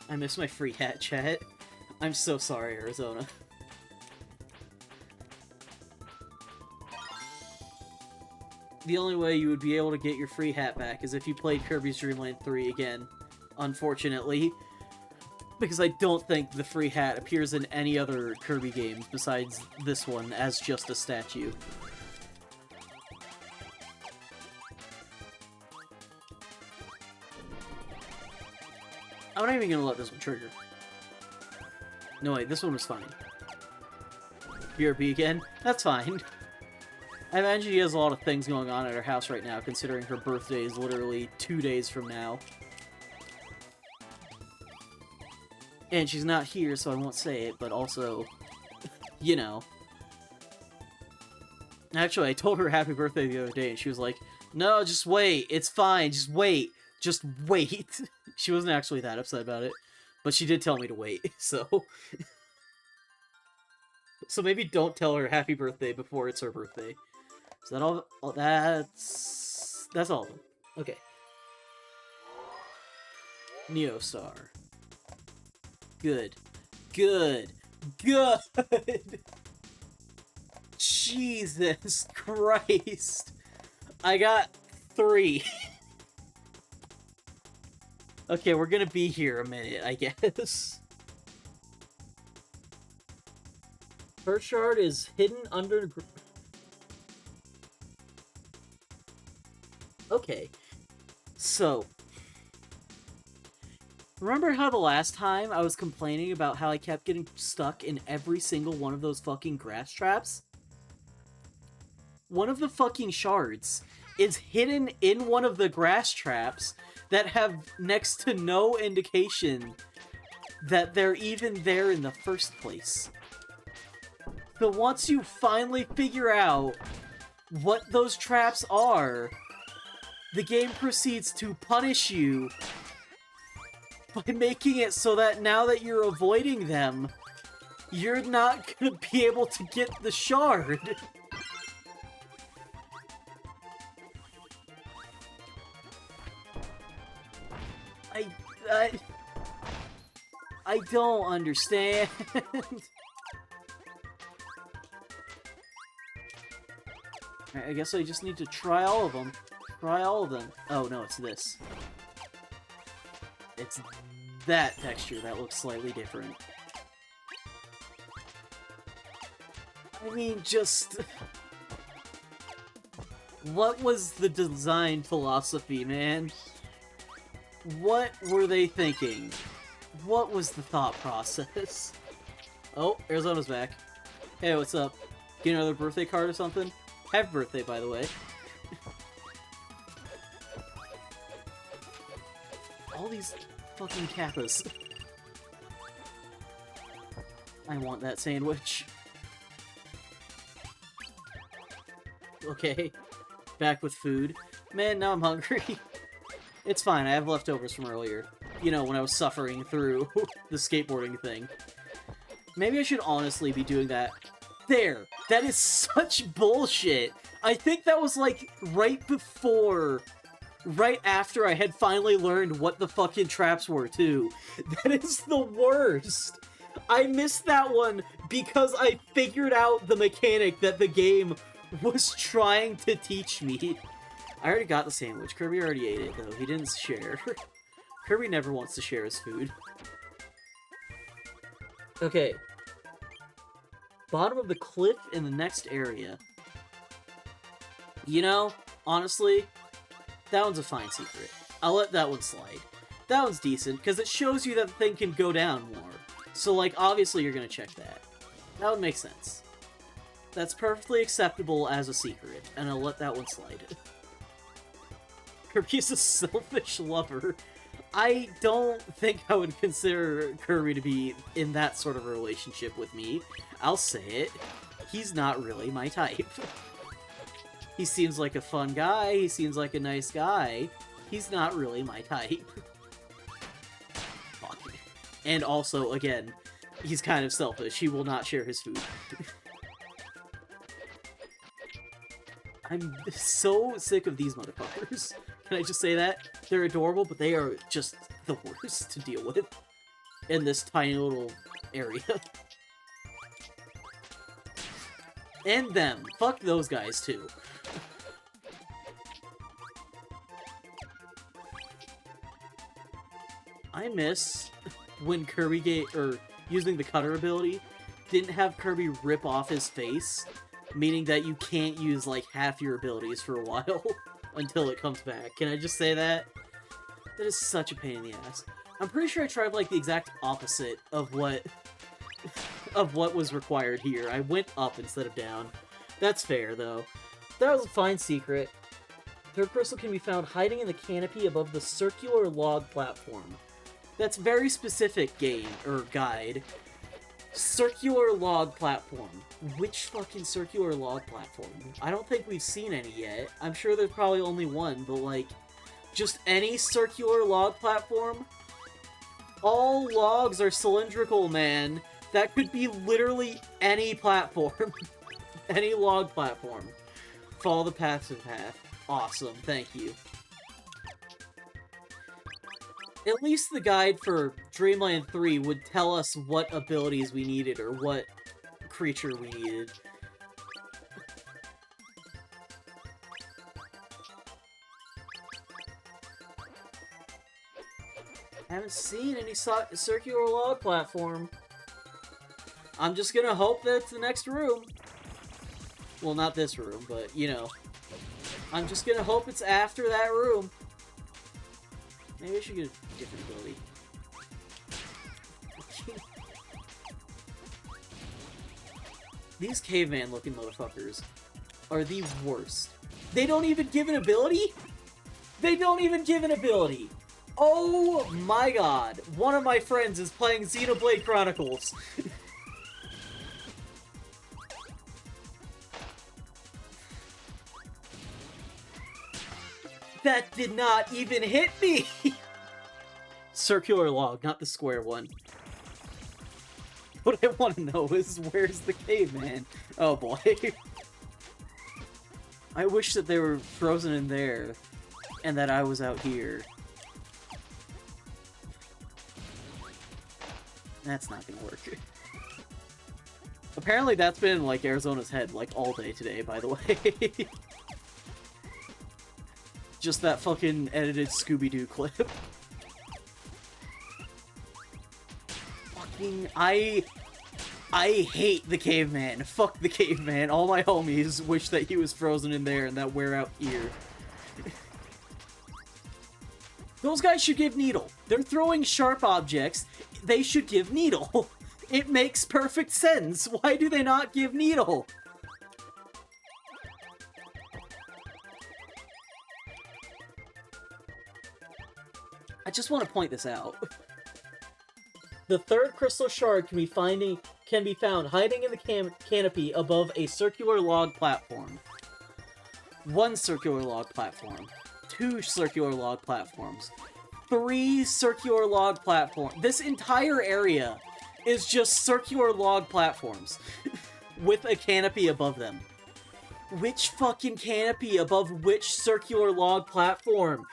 I miss my free hat, chat. I'm so sorry, Arizona. The only way you would be able to get your free hat back is if you played Kirby's Dream Land 3 again, unfortunately. Because I don't think the free hat appears in any other Kirby games besides this one as just a statue. I'm not even gonna let this one trigger. No, wait, this one was fine. BRB again? That's fine. I imagine she has a lot of things going on at her house right now, considering her birthday is literally 2 days from now. And she's not here, so I won't say it, but also, you know. Actually, I told her happy birthday the other day, and she was like, no, just wait, it's fine, just wait. Just wait. She wasn't actually that upset about it, but she did tell me to wait, so... So maybe don't tell her happy birthday before it's her birthday. Is that all? Oh, that's all of them. Okay. Neostar. Good. Good. Good! Jesus Christ! I got 3. Okay, we're gonna be here a minute, I guess. Her shard is hidden under... Okay. So. Remember how the last time I was complaining about how I kept getting stuck in every single one of those fucking grass traps? One of the fucking shards is hidden in one of the grass traps that have next to no indication that they're even there in the first place. So once you finally figure out what those traps are, the game proceeds to punish you by making it so that now that you're avoiding them, you're not gonna be able to get the shard. I don't understand. I guess I just need to try all of them. Try all of them. Oh, no, it's this. It's that texture that looks slightly different. I mean, just... What was the design philosophy, man? What were they thinking? What was the thought process? Oh, Arizona's back. Hey, what's up? Get another birthday card or something? Happy birthday, by the way. All these fucking kappas. I want that sandwich. Okay. Back with food. Man, now I'm hungry. It's fine, I have leftovers from earlier. You know, when I was suffering through the skateboarding thing. Maybe I should honestly be doing that. There! That is such bullshit! I think that was, like, right before right after I had finally learned what the fucking traps were, too. That is the worst. I missed that one because I figured out the mechanic that the game was trying to teach me. I already got the sandwich. Kirby already ate it, though. He didn't share. Kirby never wants to share his food. Okay. Bottom of the cliff in the next area. You know, honestly, that one's a fine secret. I'll let that one slide. That one's decent, because it shows you that the thing can go down more. So, like, obviously you're gonna check that. That would make sense. That's perfectly acceptable as a secret, and I'll let that one slide. Kirby's a selfish lover. I don't think I would consider Kirby to be in that sort of a relationship with me. I'll say it. He's not really my type. He seems like a fun guy, he seems like a nice guy. He's not really my type. Fuck. And also, again, he's kind of selfish. He will not share his food. I'm so sick of these motherfuckers. Can I just say that? They're adorable, but they are just the worst to deal with in this tiny little area. And them. Fuck those guys, too. I miss when Kirby using the cutter ability didn't have Kirby rip off his face, meaning that you can't use, like, half your abilities for a while until it comes back. Can I just say that? That is such a pain in the ass. I'm pretty sure I tried, like, the exact opposite of what was required here. I went up instead of down. That's fair, though. That was a fine secret. Third crystal can be found hiding in the canopy above the circular log platform. That's very specific game, or guide. Circular log platform. Which fucking circular log platform? I don't think we've seen any yet. I'm sure there's probably only one, but like, just any circular log platform? All logs are cylindrical, man. That could be literally any platform. Any log platform. Follow the path to the path. Awesome, thank you. At least the guide for Dreamland 3 would tell us what abilities we needed, or what creature we needed. Haven't seen any circular log platform. I'm just gonna hope that it's the next room. Well, not this room, but, you know. I'm just gonna hope it's after that room. Maybe I should get a different ability. These caveman-looking motherfuckers are the worst. They don't even give an ability? They don't even give an ability! Oh my god. One of my friends is playing Xenoblade Chronicles. That did not even hit me! Circular log, not the square one. What I want to know is, where's the caveman? Oh boy. I wish that they were frozen in there, and that I was out here. That's not gonna work. Apparently that's been, like, Arizona's head, like, all day today, by the way. Just that fucking edited Scooby-Doo clip. Fucking, I hate the caveman. Fuck the caveman. All my homies wish that he was frozen in there and that we're out here. Those guys should give Needle. They're throwing sharp objects. They should give Needle. It makes perfect sense. Why do they not give Needle? I just want to point this out. The third crystal shard can be found hiding in the canopy above a circular log platform. One circular log platform. Two circular log platforms. Three circular log platforms. This entire area is just circular log platforms with a canopy above them. Which fucking canopy above which circular log platform?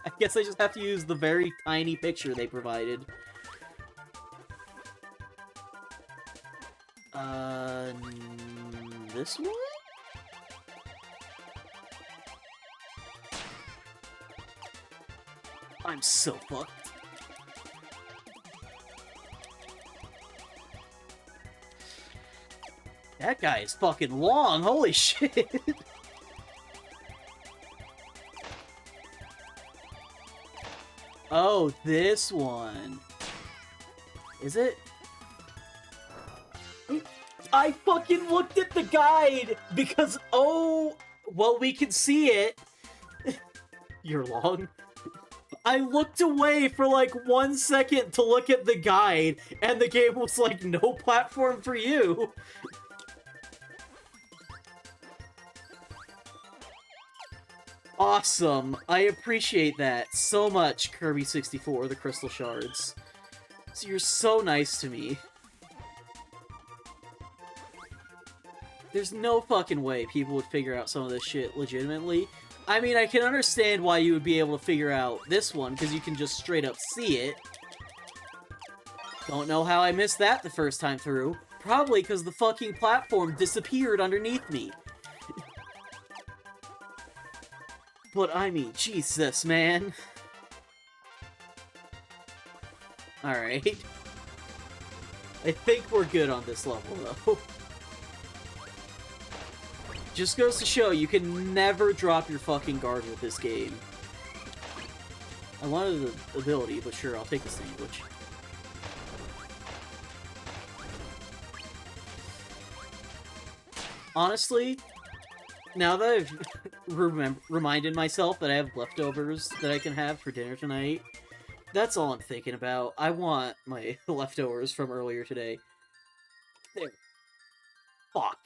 I guess I just have to use the very tiny picture they provided. This one? I'm so fucked. That guy is fucking long, holy shit! Oh, this one. Is it? I fucking looked at the guide! Because, oh... Well, we can see it. You're long. I looked away for like 1 second to look at the guide, and the game was like, no platform for you. Awesome. I appreciate that so much, Kirby 64, the Crystal Shards. So you're so nice to me. There's no fucking way people would figure out some of this shit legitimately. I mean, I can understand why you would be able to figure out this one, because you can just straight up see it. Don't know how I missed that the first time through. Probably because the fucking platform disappeared underneath me. But I mean, Jesus, man. Alright. I think we're good on this level, though. Just goes to show, you can never drop your fucking guard with this game. I wanted the ability, but sure, I'll take the sandwich. Honestly, now that I've reminded myself that I have leftovers that I can have for dinner tonight, that's all I'm thinking about. I want my leftovers from earlier today. There. Fuck.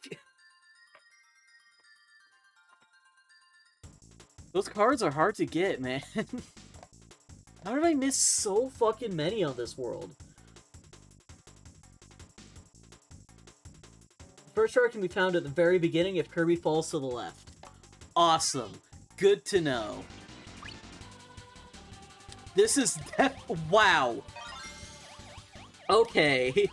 Those cards are hard to get, man. How did I miss so fucking many on this world? The first shard can be found at the very beginning if Kirby falls to the left. Awesome. Good to know. This is wow. Okay.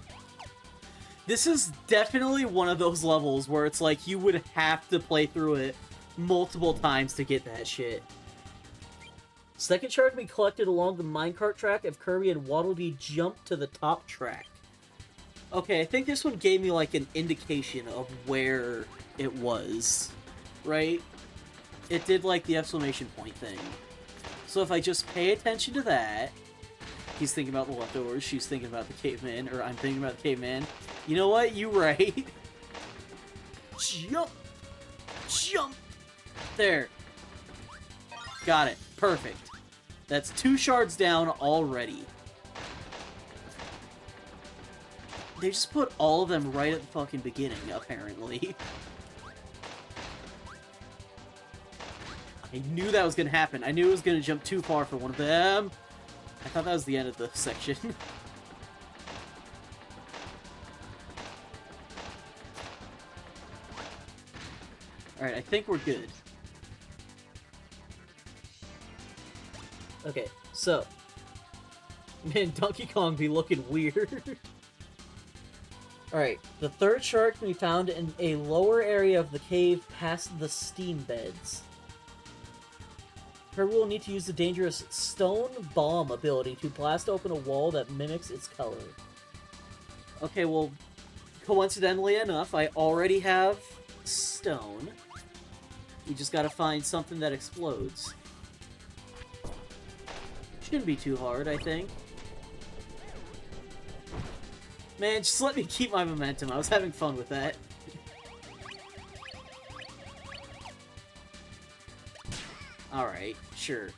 This is definitely one of those levels where it's like you would have to play through it multiple times to get that shit. Second shard can be collected along the minecart track if Kirby and Waddle Dee jump to the top track. Okay, I think this one gave me like an indication of where it was, right? It did like the exclamation point thing. So if I just pay attention to that, he's thinking about the leftovers, she's thinking about the caveman, or I'm thinking about the caveman. You know what? You right. Jump! Jump! There. Got it. Perfect. That's 2 shards down already. They just put all of them right at the fucking beginning, apparently. I knew that was gonna happen. I knew it was gonna jump too far for one of them. I thought that was the end of the section. Alright, I think we're good. Okay, so. Man, Donkey Kong be looking weird. Alright, the third shard can be found in a lower area of the cave past the steam beds. Kirby will need to use the dangerous Stone Bomb ability to blast open a wall that mimics its color. Okay, well, coincidentally enough, I already have stone. We just gotta find something that explodes. Shouldn't be too hard, I think. Man, just let me keep my momentum. I was having fun with that. Alright, sure.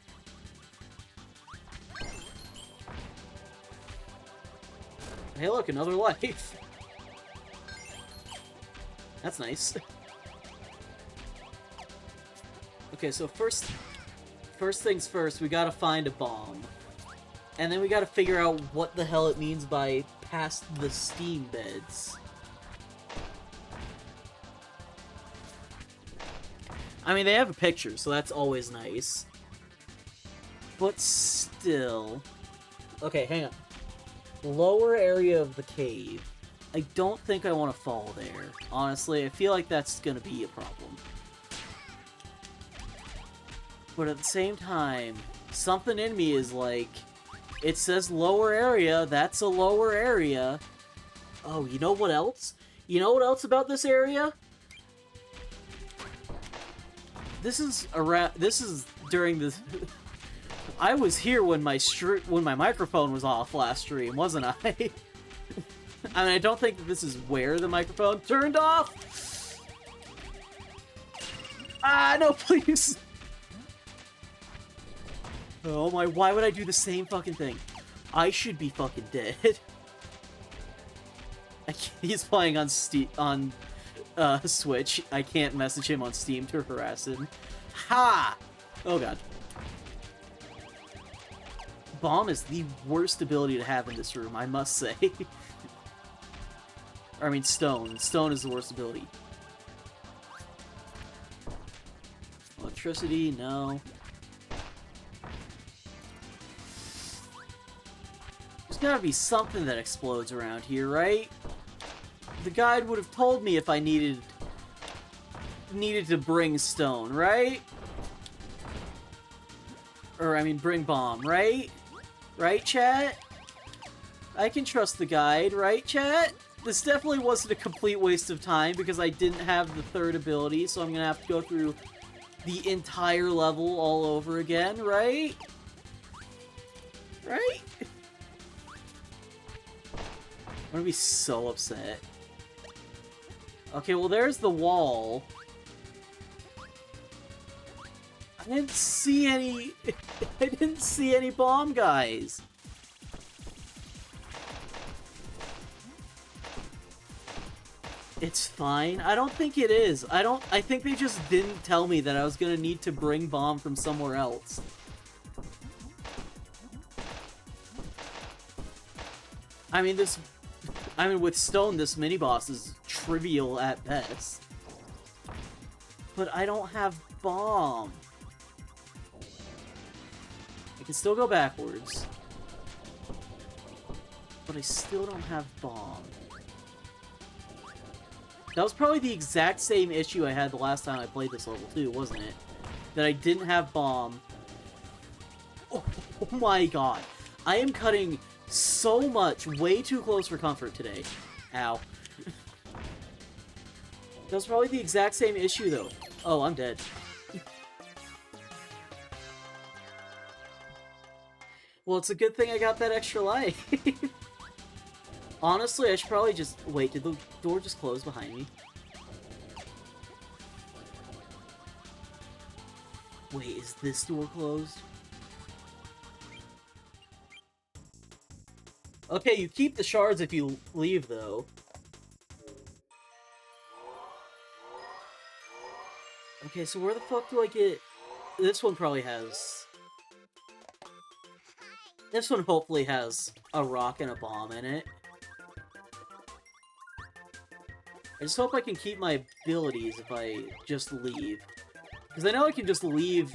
Hey look, another life! That's nice. Okay, so first things first, we gotta find a bomb. And then we gotta figure out what the hell it means by past the steam beds. I mean, they have a picture, so that's always nice. But still... Okay, hang on. Lower area of the cave. I don't think I want to fall there. Honestly, I feel like that's gonna be a problem. But at the same time, something in me is like, it says lower area, that's a lower area. Oh, you know what else? You know what else about this area? This is during this... I was here when my microphone was off last stream, wasn't I? I mean, I don't think that this is where the microphone turned off. Ah, no, please. Oh my, why would I do the same fucking thing? I should be fucking dead. He's playing on Switch. I can't message him on Steam to harass him. Ha! Oh god. Bomb is the worst ability to have in this room, I must say. I mean, Stone. Stone is the worst ability. Electricity, no. There's gotta be something that explodes around here, right? The guide would have told me if I needed to bring stone, right? Or, I mean, bring bomb, right? Right, chat? I can trust the guide, right, chat? This definitely wasn't a complete waste of time because I didn't have the third ability, so I'm gonna have to go through the entire level all over again, right? Right? I'm gonna be so upset. Okay, well, there's the wall. I didn't see any... I didn't see any bomb guys. It's fine. I don't think it is. I think they just didn't tell me that I was gonna need to bring bomb from somewhere else. I mean, with Stone, this mini-boss is trivial at best. But I don't have bomb. I can still go backwards. But I still don't have bomb. That was probably the exact same issue I had the last time I played this level too, wasn't it? That I didn't have bomb. Oh my god. I am cutting so much, way too close for comfort today. Ow. That was probably the exact same issue though. Oh, I'm dead. Well, it's a good thing I got that extra life. Honestly, I should probably just... Wait, did the door just close behind me? Wait, is this door closed? Okay, you keep the shards if you leave, though. Okay, so where the fuck do I get... This one probably has... This one hopefully has a rock and a bomb in it. I just hope I can keep my abilities if I just leave. Because I know I can just leave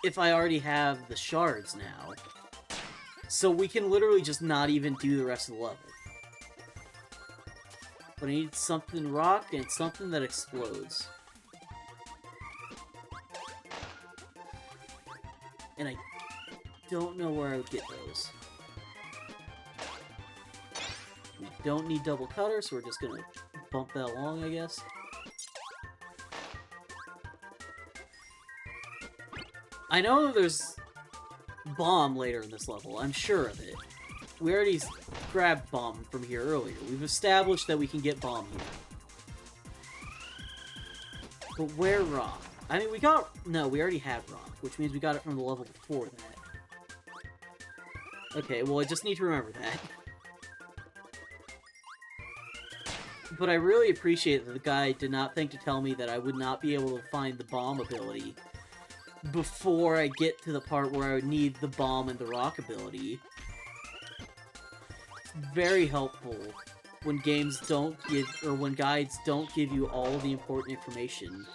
if I already have the shards now. So we can literally just not even do the rest of the level. But I need something rock and something that explodes. And I don't know where I would get those. We don't need double cutter, so we're just gonna bump that along, I guess. I know there's bomb later in this level, I'm sure of it. We already grabbed bomb from here earlier. We've established that we can get bomb here. But where rock? I mean, no, we already had rock, which means we got it from the level before that. Okay, well, I just need to remember that. But I really appreciate that the guy did not think to tell me that I would not be able to find the bomb ability before I get to the part where I would need the bomb and the rock ability. Very helpful when games don't give, or when guides don't give you all the important information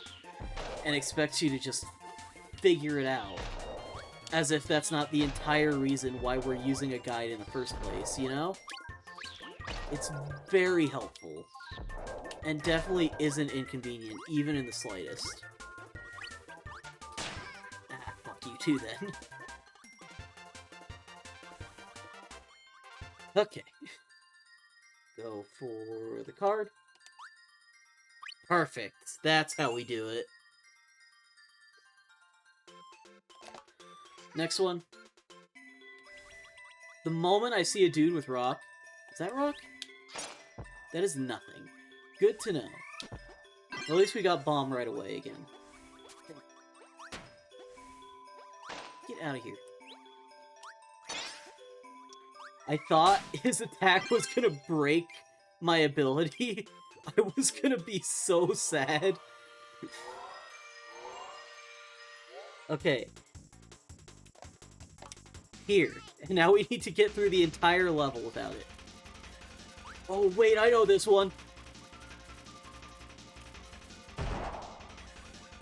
and expects you to just figure it out. As if that's not the entire reason why we're using a guide in the first place, you know? It's very helpful. And definitely isn't inconvenient, even in the slightest. Ah, fuck you too, then. Okay. Go for the card. Perfect. That's how we do it. Next one. The moment I see a dude with rock... Is that rock? That is nothing. Good to know. At least we got bomb right away again. Get out of here. I thought his attack was gonna break my ability. I was gonna be so sad. Okay. Here. And now we need to get through the entire level without it. Oh, wait, I know this one.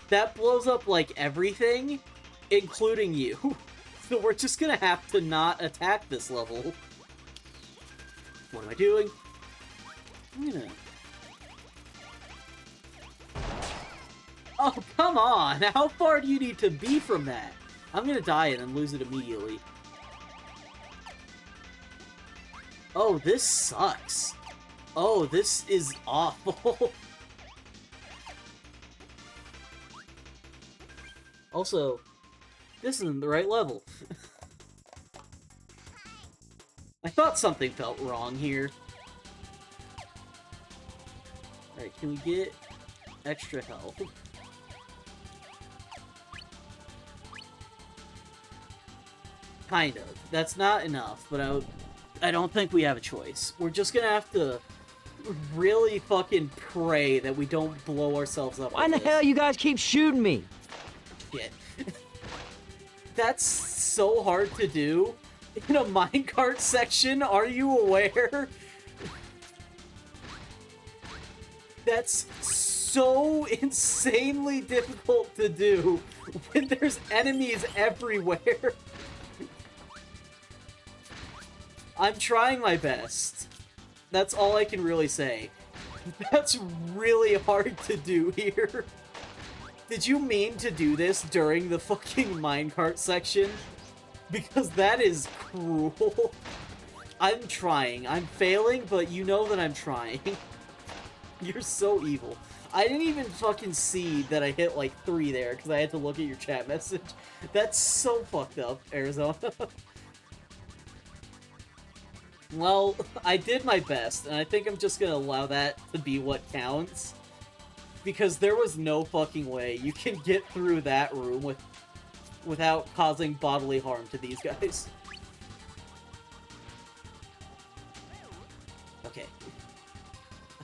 That blows up, like, everything, including you. So we're just gonna have to not attack this level. What am I doing? I'm gonna... Oh, come on! How far do you need to be from that? I'm gonna die and then lose it immediately. Oh, this sucks. Oh, this is awful. Also, this isn't the right level. I thought something felt wrong here. Alright, can we get extra health? Kind of. That's not enough, but I don't think we have a choice. We're just gonna have to really fucking pray that we don't blow ourselves up. Why in the hell you guys keep shooting me? Shit. That's so hard to do in a minecart section, are you aware? That's so insanely difficult to do when there's enemies everywhere. I'm trying my best. That's all I can really say. That's really hard to do here. Did you mean to do this during the fucking minecart section? Because that is cruel. I'm trying. I'm failing, but you know that I'm trying. You're so evil. I didn't even fucking see that I hit like 3 there because I had to look at your chat message. That's so fucked up, Arizona. Well, I did my best, and I think I'm just gonna allow that to be what counts. Because there was no fucking way you can get through that room without causing bodily harm to these guys. Okay.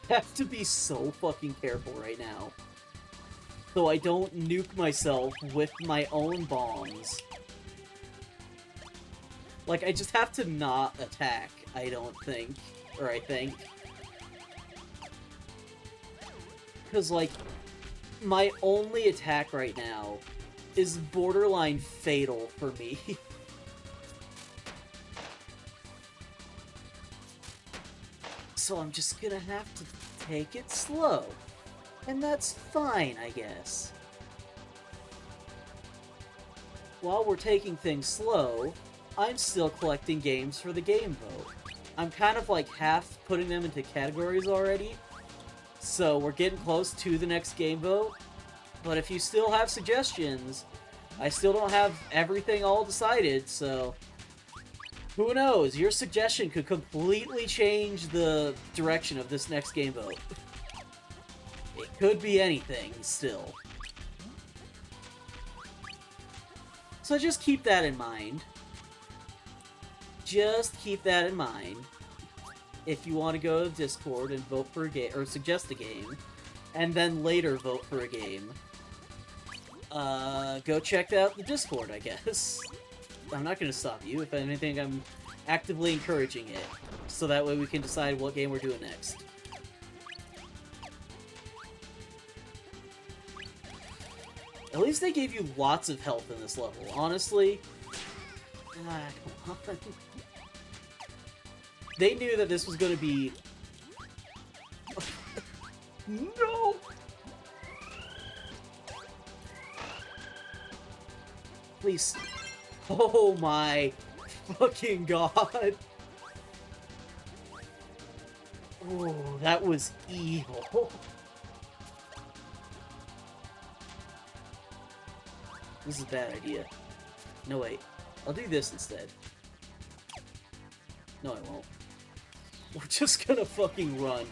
I have to be so fucking careful right now. So I don't nuke myself with my own bombs. Like, I just have to not attack, I don't think. Or I think. Because, like, my only attack right now is borderline fatal for me. So I'm just gonna have to take it slow. And that's fine, I guess. While we're taking things slow, I'm still collecting games for the game vote. I'm kind of like half putting them into categories already. So we're getting close to the next game vote. But if you still have suggestions, I still don't have everything all decided, so who knows? Your suggestion could completely change the direction of this next game vote. It could be anything, still. So just keep that in mind. Just keep that in mind. If you want to go to Discord and vote for a game, or suggest a game, and then later vote for a game, go check out the Discord, I guess. I'm not going to stop you. If anything, I'm actively encouraging it, so that way we can decide what game we're doing next. At least they gave you lots of health in this level. Honestly, come on. They knew that this was going to be... No! Please. Oh my fucking god. Oh, that was evil. This is a bad idea. No, wait. I'll do this instead. No, I won't. We're just gonna fucking run.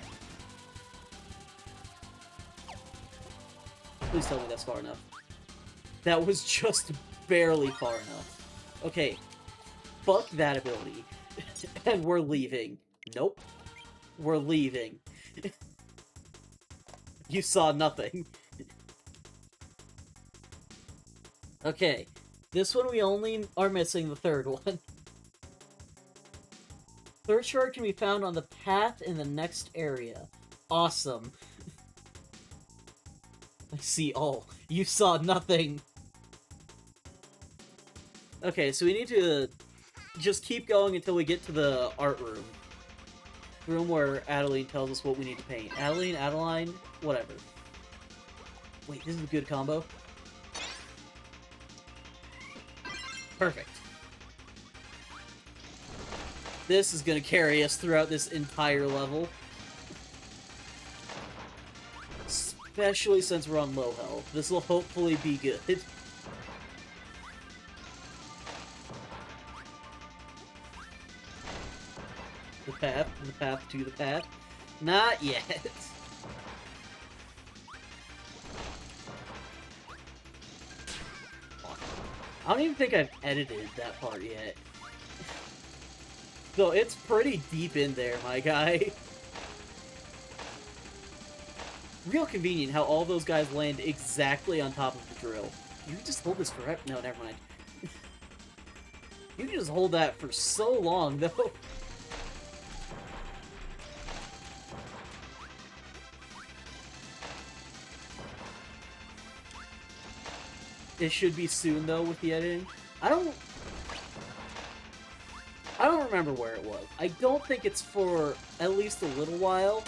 Please tell me that's far enough. That was just barely far enough. Okay. Fuck that ability. And we're leaving. Nope. We're leaving. You saw nothing. Okay. This one we only are missing the third one. Third shard can be found on the path in the next area. Awesome. I see all. You saw nothing. Okay, so we need to just keep going until we get to the art room. The room where Adeline tells us what we need to paint. Adeline, whatever. Wait, this is a good combo? Perfect. This is gonna carry us throughout this entire level. Especially since we're on low health. This will hopefully be good. The path to the path. Not yet. I don't even think I've edited that part yet. So it's pretty deep in there, my guy. Real convenient how all those guys land exactly on top of the drill. You can just hold this forever. No, never mind. You can just hold that for so long, though. It should be soon, though, with the editing. I don't remember where it was. I don't think it's for at least a little while.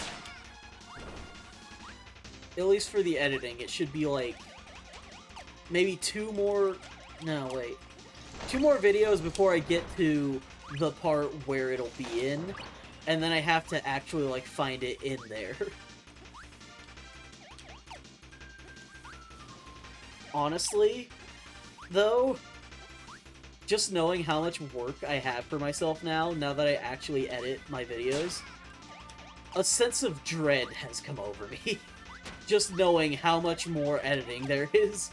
At least for the editing, it should be like maybe two more videos before I get to the part where it'll be in, and then I have to actually like find it in there. Honestly, though, just knowing how much work I have for myself now that I actually edit my videos, a sense of dread has come over me. Just knowing how much more editing there is.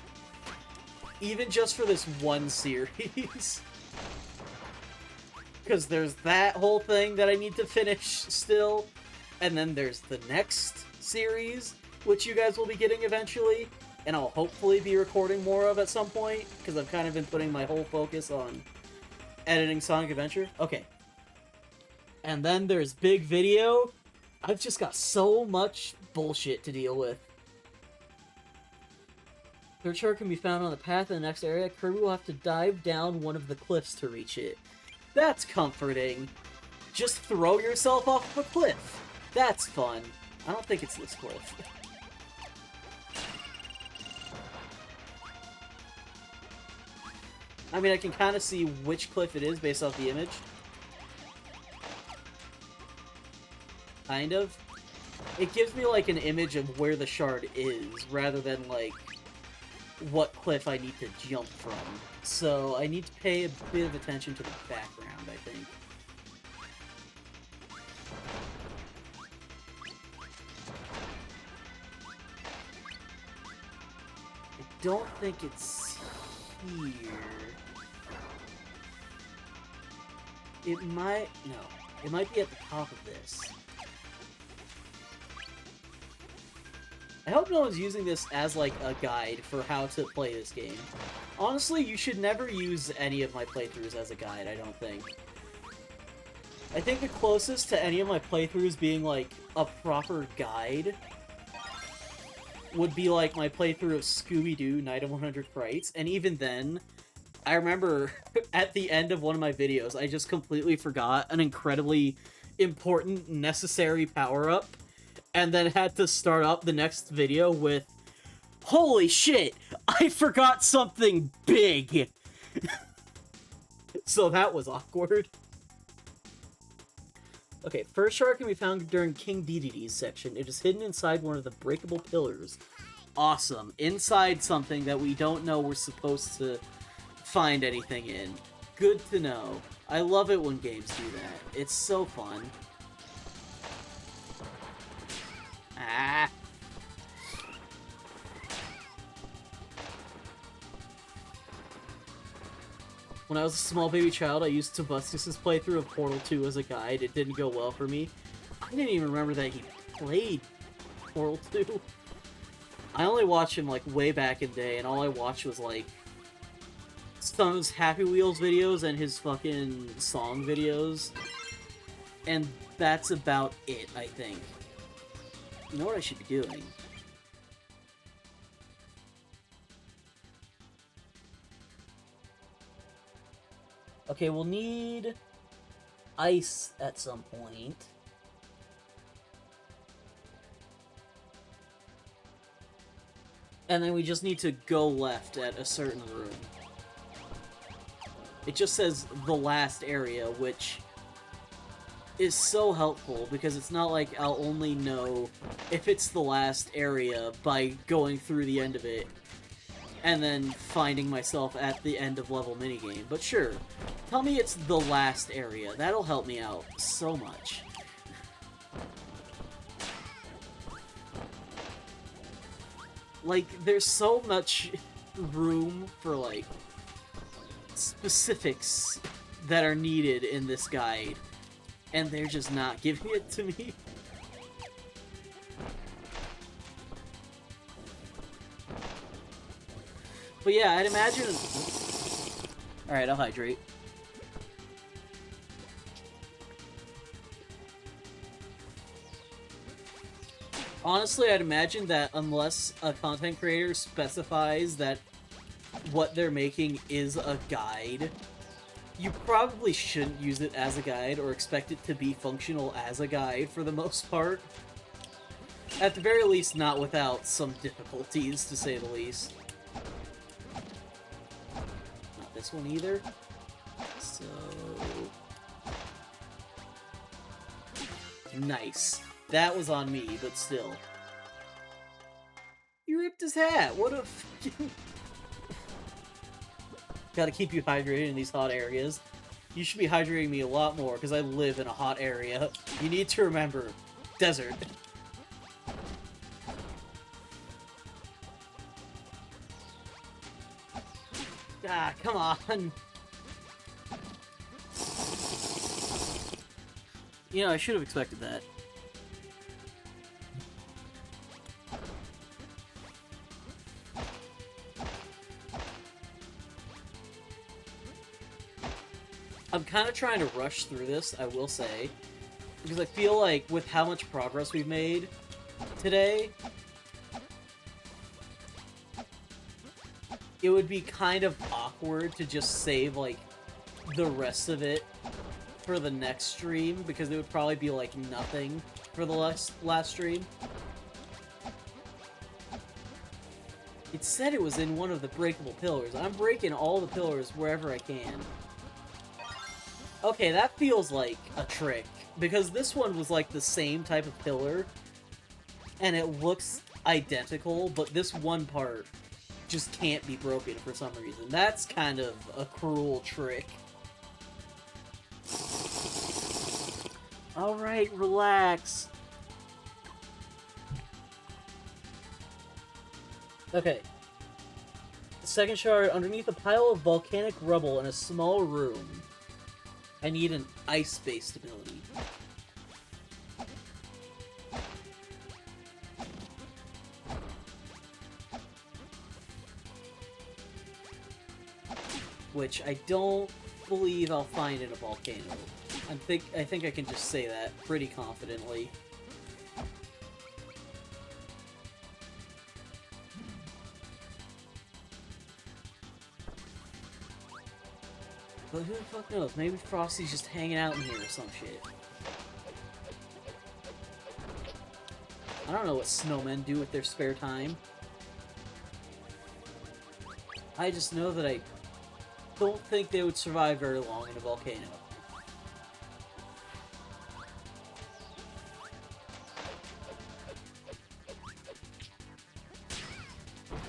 Even just for this one series. Because there's that whole thing that I need to finish still, and then there's the next series, which you guys will be getting eventually, and I'll hopefully be recording more of at some point, because I've kind of been putting my whole focus on editing Sonic Adventure. Okay. And then there's Big Video. I've just got so much bullshit to deal with. Third chart can be found on the path in the next area. Kirby will have to dive down one of the cliffs to reach it. That's comforting. Just throw yourself off a cliff. That's fun. I don't think it's this cliff. I mean, I can kind of see which cliff it is based off the image. Kind of. It gives me, like, an image of where the shard is, rather than, like, what cliff I need to jump from. So, I need to pay a bit of attention to the background, I think. I don't think it's here. It might... no. It might be at the top of this. I hope no one's using this as, like, a guide for how to play this game. Honestly, you should never use any of my playthroughs as a guide, I don't think. I think the closest to any of my playthroughs being, like, a proper guide would be like my playthrough of Scooby-Doo Night of 100 Frights, and even then, I remember at the end of one of my videos, I just completely forgot an incredibly important, necessary power-up, and then had to start up the next video with, holy shit, I forgot something big! So that was awkward. Okay, first shard can be found during King Dedede's section. It is hidden inside one of the breakable pillars. Awesome. Inside something that we don't know we're supposed to find anything in. Good to know. I love it when games do that. It's so fun. Ah. When I was a small baby child, I used Tobuscus's playthrough of Portal 2 as a guide. It didn't go well for me. I didn't even remember that he played Portal 2. I only watched him, like, way back in the day, and all I watched was, like, some of his Happy Wheels videos and his fucking song videos. And that's about it, I think. You know what I should be doing? Okay, we'll need ice at some point. And then we just need to go left at a certain room. It just says the last area, which is so helpful because it's not like I'll only know if it's the last area by going through the end of it and then finding myself at the end of level minigame. But sure, tell me it's the last area. That'll help me out so much. Like, there's so much room for, like, specifics that are needed in this guide, and they're just not giving it to me. But yeah, I'd imagine... Alright, I'll hydrate. Honestly, I'd imagine that unless a content creator specifies that what they're making is a guide, you probably shouldn't use it as a guide or expect it to be functional as a guide for the most part. At the very least, not without some difficulties, to say the least. Not this one either. So... Nice. That was on me, but still. You ripped his hat! What a fucking... Gotta keep you hydrated in these hot areas. You should be hydrating me a lot more, because I live in a hot area. You need to remember, desert. Ah, come on! You know, I should have expected that. I'm kind of trying to rush through this, I will say, because I feel like with how much progress we've made today, it would be kind of awkward to just save, like, the rest of it for the next stream, because it would probably be, like, nothing for the last stream. It said it was in one of the breakable pillars. I'm breaking all the pillars wherever I can. Okay, that feels like a trick, because this one was like the same type of pillar, and it looks identical, but this one part just can't be broken for some reason. That's kind of a cruel trick. Alright, relax. Okay. The second shard, underneath a pile of volcanic rubble in a small room. I need an ice-based ability. Which I don't believe I'll find in a volcano. I think I can just say that pretty confidently. But who the fuck knows? Maybe Frosty's just hanging out in here or some shit. I don't know what snowmen do with their spare time. I just know that I don't think they would survive very long in a volcano.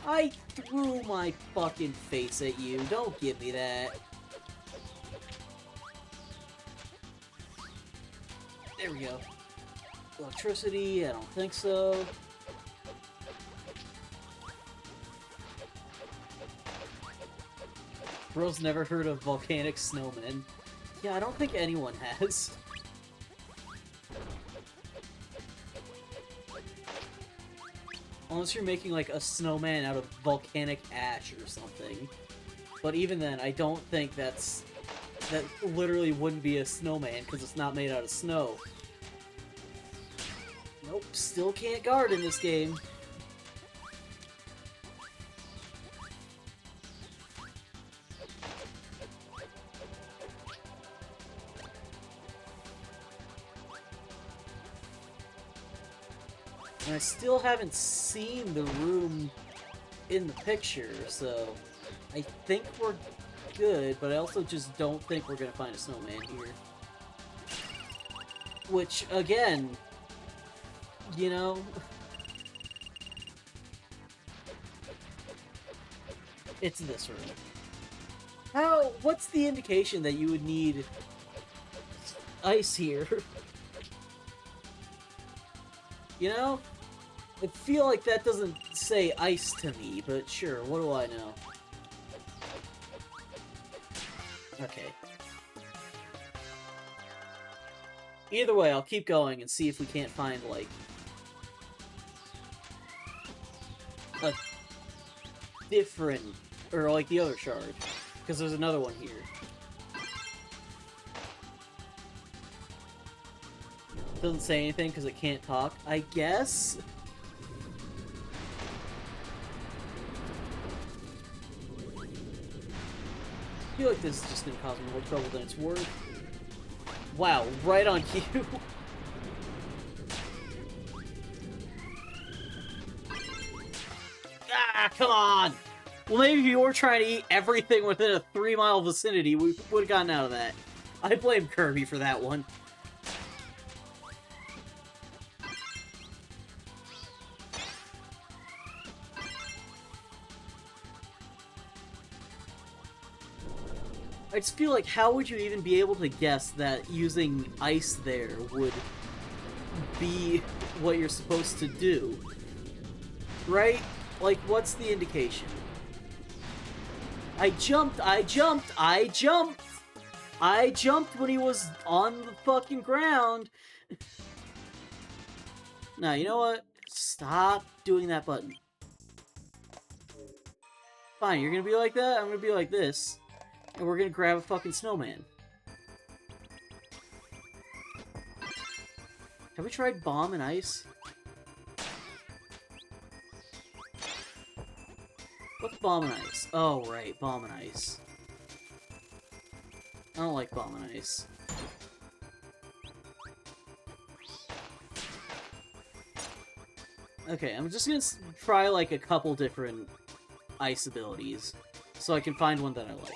I threw my fucking face at you. Don't give me that. There we go. Electricity? I don't think so. Bro's never heard of volcanic snowmen. Yeah, I don't think anyone has. Unless you're making, like, a snowman out of volcanic ash or something. But even then, I don't think that literally wouldn't be a snowman, because it's not made out of snow. Nope, still can't guard in this game. And I still haven't seen the room in the picture, so I think we're good, but I also just don't think we're gonna find a snowman here. Which, again, you know, it's this room. What's the indication that you would need ice here? You know? I feel like that doesn't say ice to me, but sure, what do I know? Okay. Either way, I'll keep going and see if we can't find, like, a different, or like the other shard, because there's another one here. Doesn't say anything because it can't talk, I guess? I feel like this is just gonna cause me more trouble than it's worth. Wow, right on cue. Ah, come on! Well, maybe if you were trying to eat everything within a 3-mile vicinity, we would have gotten out of that. I blame Kirby for that one. I just feel like, how would you even be able to guess that using ice there would be what you're supposed to do? Right? Like, what's the indication? I jumped when he was on the fucking ground! Now, you know what? Stop doing that button. Fine, you're gonna be like that, I'm gonna be like this. And we're gonna grab a fucking snowman. Have we tried bomb and ice? What's bomb and ice? Oh, right, bomb and ice. I don't like bomb and ice. Okay, I'm just gonna try, like, a couple different ice abilities, so I can find one that I like.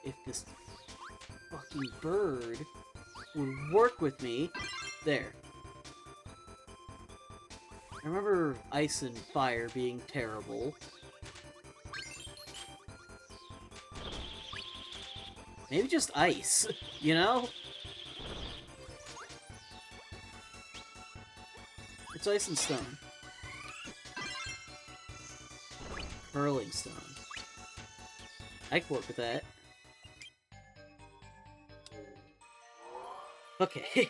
If this fucking bird would work with me. There. I remember ice and fire being terrible. Maybe just ice, you know? It's ice and stone. Curling stone. I can work with that. Okay.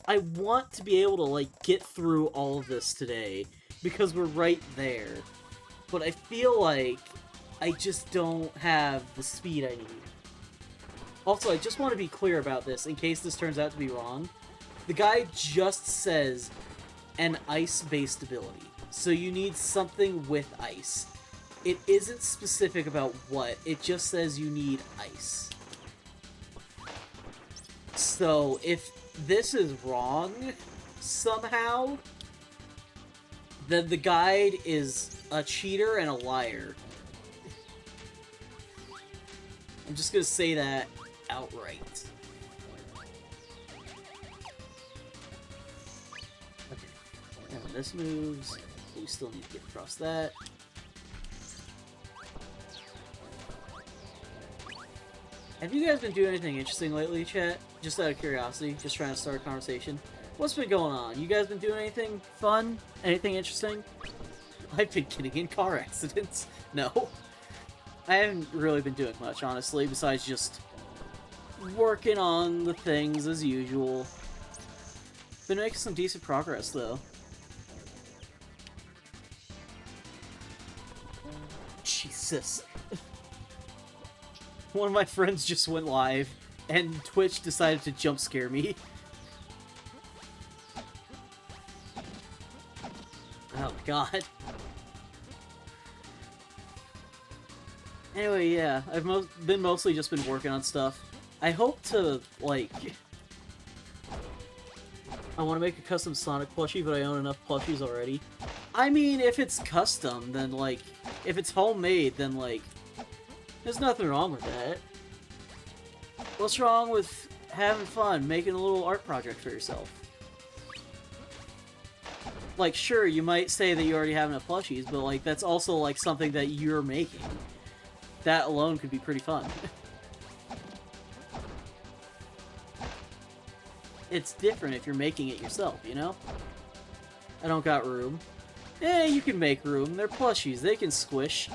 I want to be able to, like, get through all of this today, because we're right there. But I feel like I just don't have the speed I need. Also, I just want to be clear about this, in case this turns out to be wrong. The guy just says an ice-based ability. So you need something with ice. It isn't specific about what, it just says you need ice. So if this is wrong somehow, then the guide is a cheater and a liar. I'm just gonna say that outright. Okay. And when this moves, we still need to get across that. Have you guys been doing anything interesting lately, chat? Just out of curiosity, just trying to start a conversation. What's been going on? You guys been doing anything fun? Anything interesting? I've been getting in car accidents. No. I haven't really been doing much, honestly, besides just working on the things as usual. Been making some decent progress, though. Jesus. One of my friends just went live, and Twitch decided to jump scare me. Oh god. Anyway, yeah, I've been mostly just been working on stuff. I hope to, like... I want to make a custom Sonic plushie, but I own enough plushies already. I mean, if it's custom, then, like... If it's homemade, then, like... There's nothing wrong with that. What's wrong with having fun, making a little art project for yourself? Like, sure, you might say that you already have enough plushies, but, like, that's also, like, something that you're making. That alone could be pretty fun. It's different if you're making it yourself, you know? I don't got room. Eh, you can make room. They're plushies. They can squish.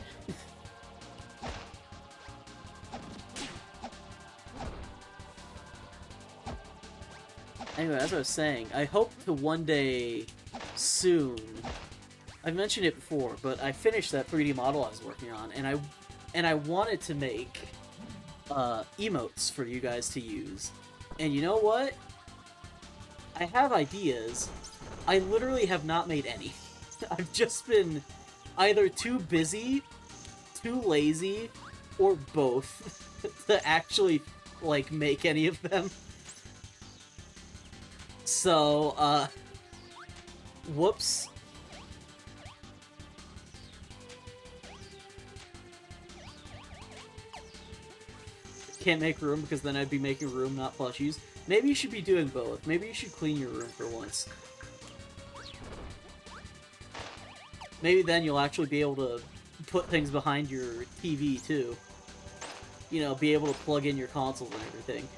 Anyway, as I was saying, I hope to one day soon... I've mentioned it before, but I finished that 3D model I was working on, and I wanted to make emotes for you guys to use. And you know what? I have ideas. I literally have not made any. I've just been either too busy, too lazy, or both to actually, like, make any of them. So, whoops. Can't make room because then I'd be making room, not plushies. Maybe you should be doing both. Maybe you should clean your room for once. Maybe then you'll actually be able to put things behind your TV, too. You know, be able to plug in your consoles and everything.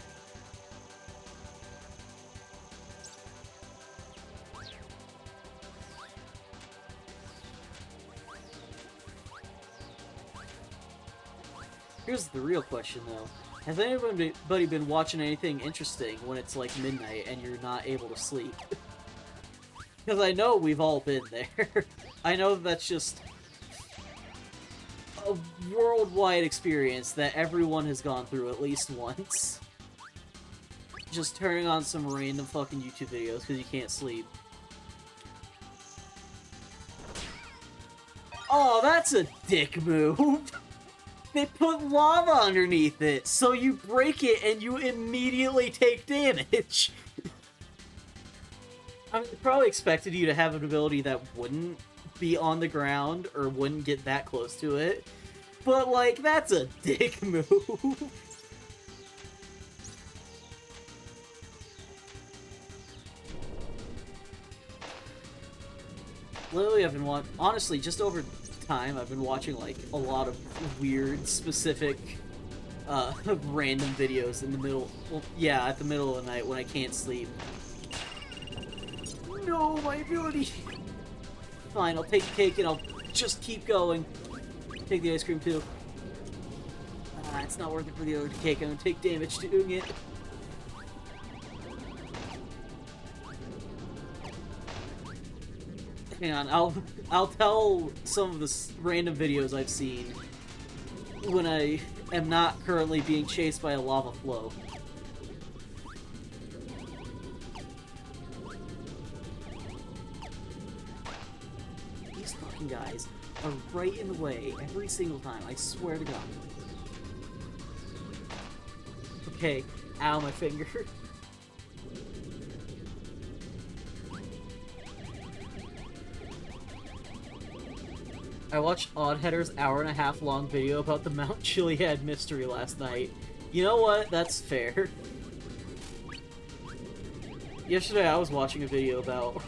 Here's the real question, though. Has anybody been watching anything interesting when it's, like, midnight and you're not able to sleep? Because I know we've all been there. I know that's just a worldwide experience that everyone has gone through at least once. Just turning on some random fucking YouTube videos because you can't sleep. Oh, that's a dick move! They put lava underneath it, so you break it and you immediately take damage. I mean, they probably expected you to have an ability that wouldn't be on the ground or wouldn't get that close to it. But, like, that's a dick move. Literally, I've been honestly, just over time, I've been watching, like, a lot of weird, specific, random videos in the middle, well, yeah, at the middle of the night when I can't sleep. No, my ability! Fine, I'll take the cake and I'll just keep going. Take the ice cream, too. It's not worth it for the other cake, I'm gonna take damage doing it. Hang on, I'll tell some of the random videos I've seen when I am not currently being chased by a lava flow. fucking guys are right in the way every single time. I swear to God. Okay, ow, my finger. I watched Oddheader's hour-and-a-half long video about the Mount Chiliad mystery last night. You know what? That's fair. Yesterday I was watching a video about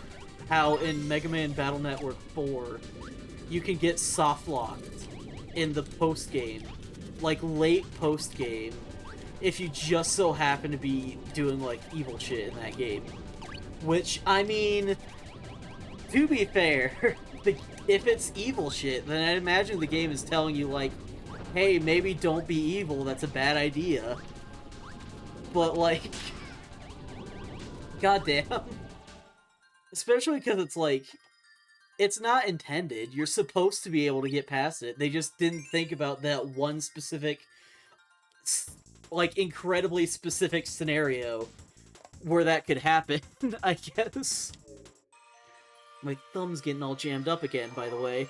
how in Mega Man Battle Network 4 you can get soft-locked in the post-game, like late post-game, if you just so happen to be doing like evil shit in that game. Which, I mean, to be fair, if it's evil shit, then I imagine the game is telling you, like, hey, maybe don't be evil, that's a bad idea. But, like, goddamn. Especially because it's, like, it's not intended. You're supposed to be able to get past it. They just didn't think about that one specific, like, incredibly specific scenario where that could happen, I guess. My thumb's getting all jammed up again, by the way.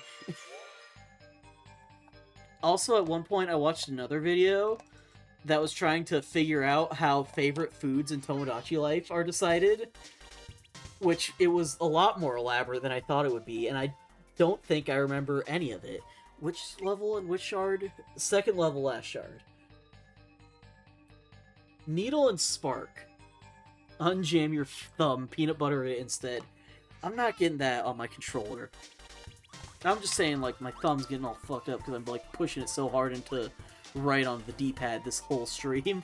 Also, at one point, I watched another video that was trying to figure out how favorite foods in Tomodachi Life are decided, which it was a lot more elaborate than I thought it would be, and I don't think I remember any of it. Which level and which shard? Second level, last shard. Needle and Spark. Unjam your thumb, peanut butter it instead. I'm not getting that on my controller. I'm just saying, like, my thumb's getting all fucked up because I'm, like, pushing it so hard into right on the D-pad this whole stream.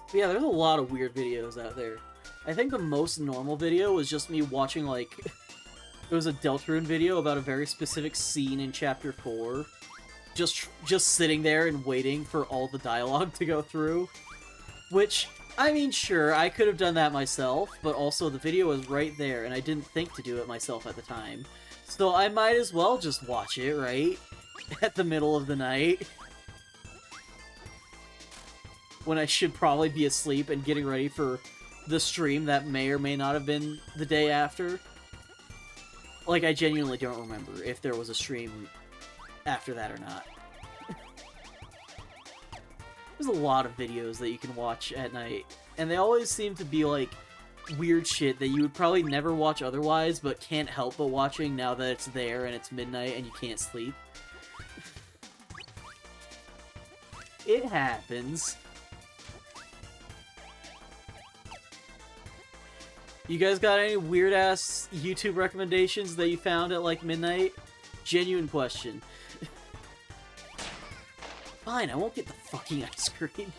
But yeah, there's a lot of weird videos out there. I think the most normal video was just me watching, like... it was a Deltarune video about a very specific scene in Chapter 4. Just sitting there and waiting for all the dialogue to go through. Which, I mean, sure, I could have done that myself, but also the video was right there, and I didn't think to do it myself at the time. So I might as well just watch it, right? At the middle of the night. When I should probably be asleep and getting ready for the stream that may or may not have been the day after. Like, I genuinely don't remember if there was a stream after that or not. There's a lot of videos that you can watch at night, and they always seem to be, like, weird shit that you would probably never watch otherwise, but can't help but watching now that it's there and it's midnight and you can't sleep. It happens. You guys got any weird-ass YouTube recommendations that you found at, like, midnight? Genuine question. Fine, I won't get the fucking ice cream.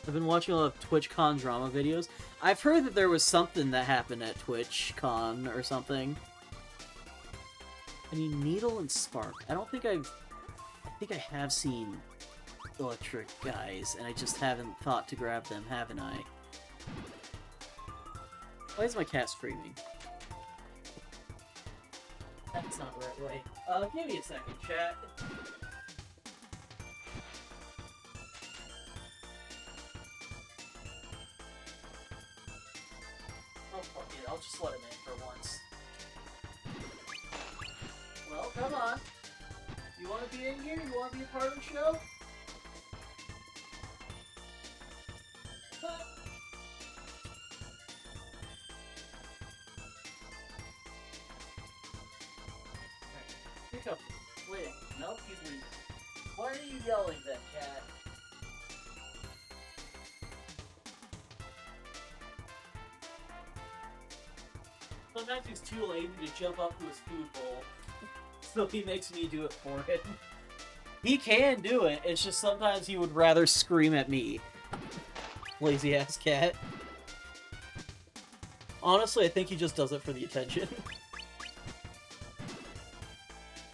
I've been watching a lot of TwitchCon drama videos. I've heard that there was something that happened at TwitchCon or something. I mean, Needle and Spark. I think I have seen Electric Guys, and I just haven't thought to grab them, haven't I? Why is my cat screaming? That's not the right way. Give me a second, chat. Oh, fuck it. I'll just let him in for once. Well, come on. You want to be in here? You want to be a part of the show? Pick up. Wait. Nope, he's leaving. Why are you yelling then, cat? Sometimes he's too lazy to jump up to his food bowl, so he makes me do it for him. He can do it, it's just sometimes he would rather scream at me. Lazy ass cat. Honestly, I think he just does it for the attention.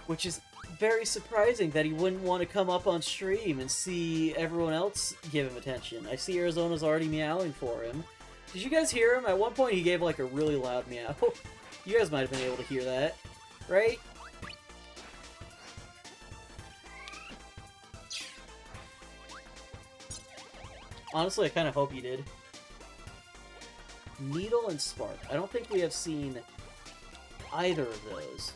Which is very surprising that he wouldn't want to come up on stream and see everyone else give him attention. I see Arizona's already meowing for him. Did you guys hear him? At one point he gave like a really loud meow. You guys might have been able to hear that, right? Honestly, I kind of hope you did. Needle and Spark. I don't think we have seen either of those.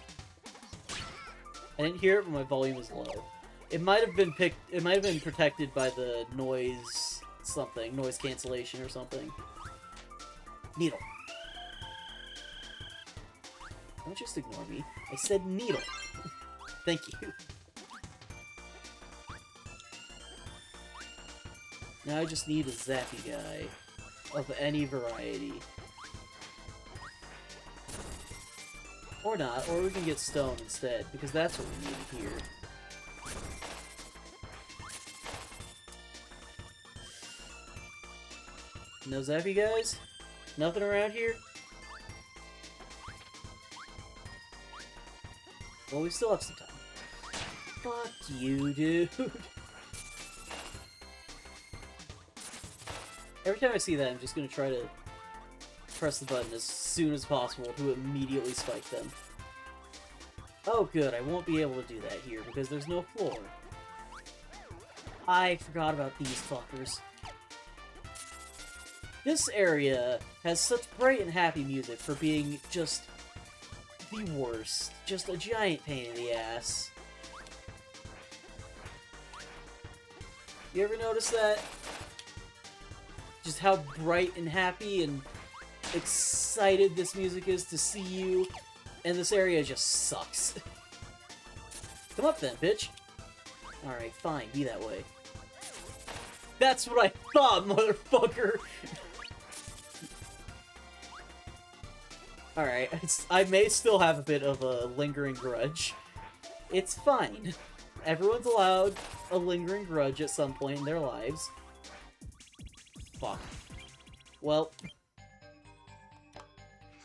I didn't hear it, but my volume is low. It might have been it might have been protected by the noise something, noise cancellation or something. Needle. Don't just ignore me. I said needle. Thank you. Now I just need a zappy guy of any variety. Or not, or we can get stone instead, because that's what we need here. No zappy guys? Nothing around here? Well, we still have some time. Fuck you, dude. Every time I see that, I'm just gonna try to press the button as soon as possible to immediately spike them. Oh good, I won't be able to do that here because there's no floor. I forgot about these fuckers. This area has such bright and happy music for being just the worst. Just a giant pain in the ass. You ever notice that? Just how bright and happy and excited this music is to see you, and this area just sucks. Come up then, bitch. Alright, fine, be that way. That's what I thought, motherfucker! Alright, I may still have a bit of a lingering grudge. It's fine. Everyone's allowed a lingering grudge at some point in their lives. Fuck. Well,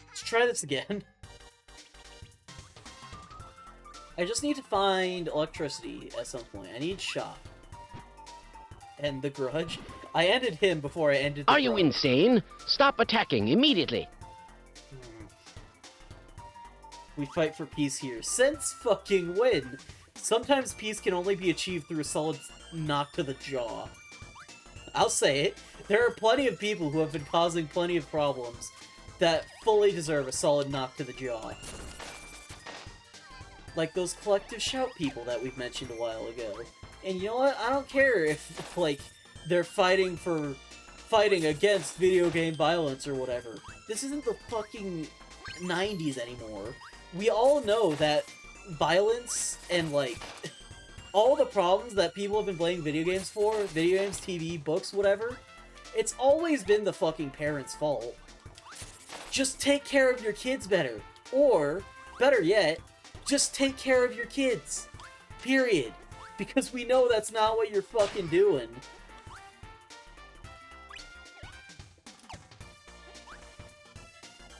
let's try this again. I just need to find electricity at some point. I need shop. And the grudge. I ended him before I ended the Are you insane? Stop attacking immediately. We fight for peace here. Since fucking when? Sometimes peace can only be achieved through a solid knock to the jaw. I'll say it. There are plenty of people who have been causing plenty of problems that fully deserve a solid knock to the jaw. Like those collective shout people that we've mentioned a while ago. And you know what? I don't care if, like, they're fighting against video game violence or whatever. This isn't the fucking 90s anymore. We all know that violence and, like, all the problems that people have been playing video games for, video games, TV, books, whatever, it's always been the fucking parents' fault. Just take care of your kids better. Or, better yet, just take care of your kids. Period. Because we know that's not what you're fucking doing.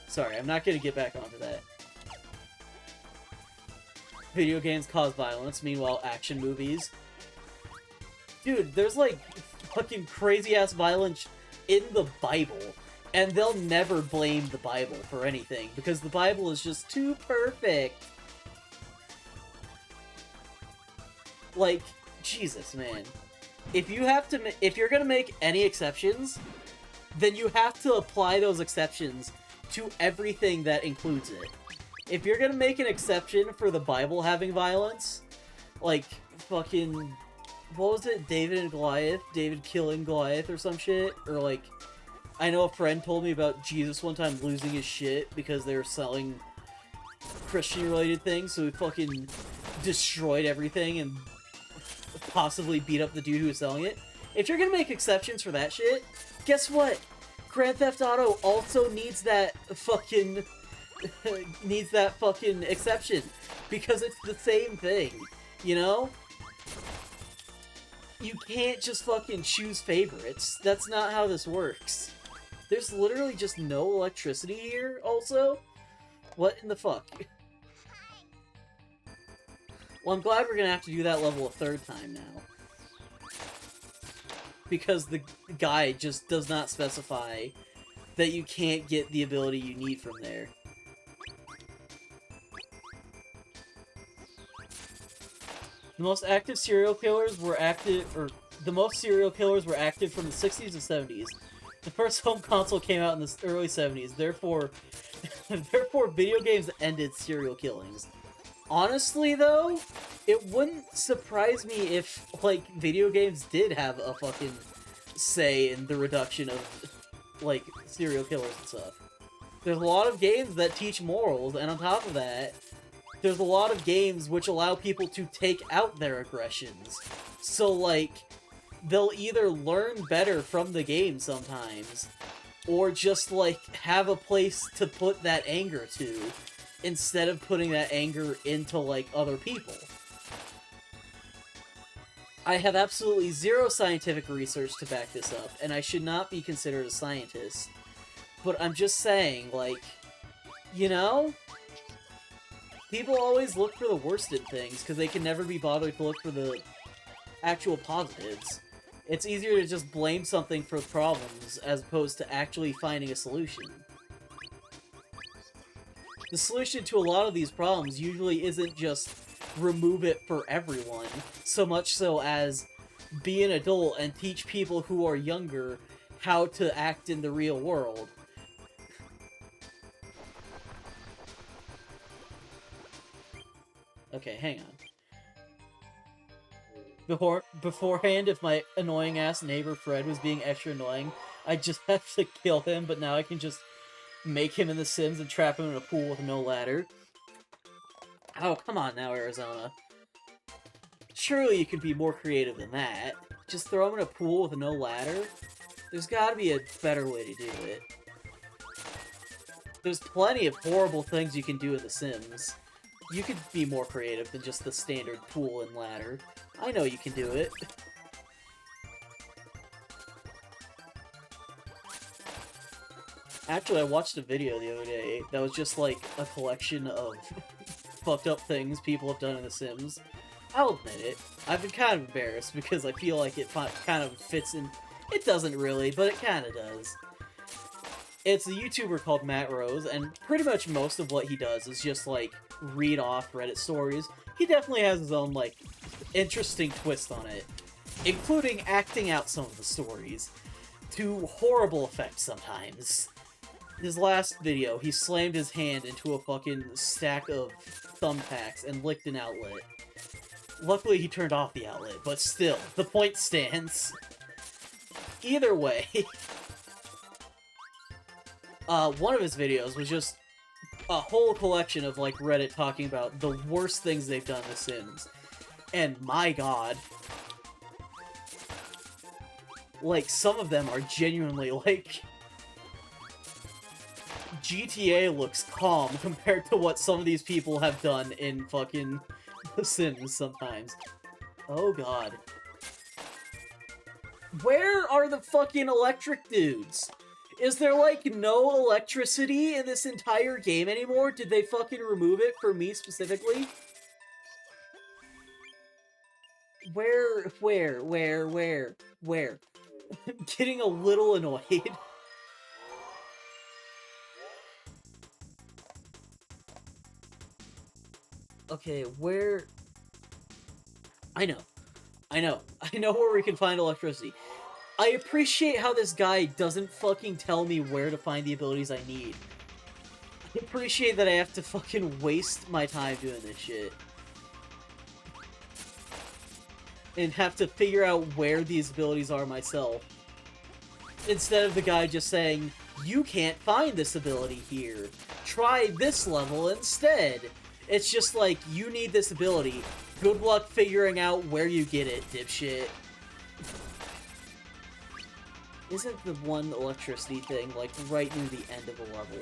Sorry, I'm not gonna get back onto that. Video games cause violence, meanwhile action movies. Dude, there's like fucking crazy-ass violence in the Bible, and they'll never blame the Bible for anything, because the Bible is just too perfect. Like, Jesus, man. If you're gonna make any exceptions, then you have to apply those exceptions to everything that includes it. If you're gonna make an exception for the Bible having violence, like, fucking, what was it, David and Goliath? David killing Goliath or some shit? Or, like, I know a friend told me about Jesus one time losing his shit because they were selling Christian-related things, so he fucking destroyed everything and possibly beat up the dude who was selling it. If you're gonna make exceptions for that shit, guess what? Grand Theft Auto also needs that fucking exception, because it's the same thing, you know? You can't just fucking choose favorites. That's not how this works. There's literally just no electricity here, also? What in the fuck? Well, I'm glad we're gonna have to do that level a third time now. Because the guide just does not specify that you can't get the ability you need from there. The most active serial killers were the most serial killers were active from the 60s and 70s. The first home console came out in the early 70s, therefore, therefore video games ended serial killings. Honestly, though, it wouldn't surprise me if, like, video games did have a fucking say in the reduction of, like, serial killers and stuff. There's a lot of games that teach morals, and on top of that, there's a lot of games which allow people to take out their aggressions. So, like, they'll either learn better from the game sometimes, or just, like, have a place to put that anger to, instead of putting that anger into, like, other people. I have absolutely zero scientific research to back this up, and I should not be considered a scientist. But I'm just saying, like, you know? People always look for the worst in things, because they can never be bothered to look for the actual positives. It's easier to just blame something for problems, as opposed to actually finding a solution. The solution to a lot of these problems usually isn't just remove it for everyone, so much so as be an adult and teach people who are younger how to act in the real world. Okay, hang on. Beforehand, if my annoying-ass neighbor Fred was being extra annoying, I'd just have to kill him, but now I can just make him in The Sims and trap him in a pool with no ladder. Oh, come on now, Arizona. Surely you could be more creative than that. Just throw him in a pool with no ladder? There's gotta be a better way to do it. There's plenty of horrible things you can do in The Sims. You could be more creative than just the standard pool and ladder. I know you can do it. Actually, I watched a video the other day that was just like a collection of fucked up things people have done in The Sims. I'll admit it. I've been kind of embarrassed because I feel like it kind of fits in. It doesn't really, but it kind of does. It's a YouTuber called Matt Rose, and pretty much most of what he does is just, like, read off Reddit stories. He definitely has his own, like, interesting twist on it, including acting out some of the stories, to horrible effect sometimes. His last video, he slammed his hand into a fucking stack of thumbtacks and licked an outlet. Luckily, he turned off the outlet, but still, the point stands. Either way, one of his videos was just a whole collection of, like, Reddit talking about the worst things they've done in The Sims. And my god, like, some of them are genuinely, like, GTA looks calm compared to what some of these people have done in fucking The Sims sometimes. Oh god. Where are the fucking electric dudes? Is there, like, no electricity in this entire game anymore? Did they fucking remove it for me specifically? Where? I'm getting a little annoyed. Okay, where... I know where we can find electricity. I appreciate how this guy doesn't fucking tell me where to find the abilities I need. I appreciate that I have to fucking waste my time doing this shit. And have to figure out where these abilities are myself. Instead of the guy just saying, you can't find this ability here. Try this level instead. It's just like, you need this ability. Good luck figuring out where you get it, dipshit. Isn't the one electricity thing, like, right near the end of the level?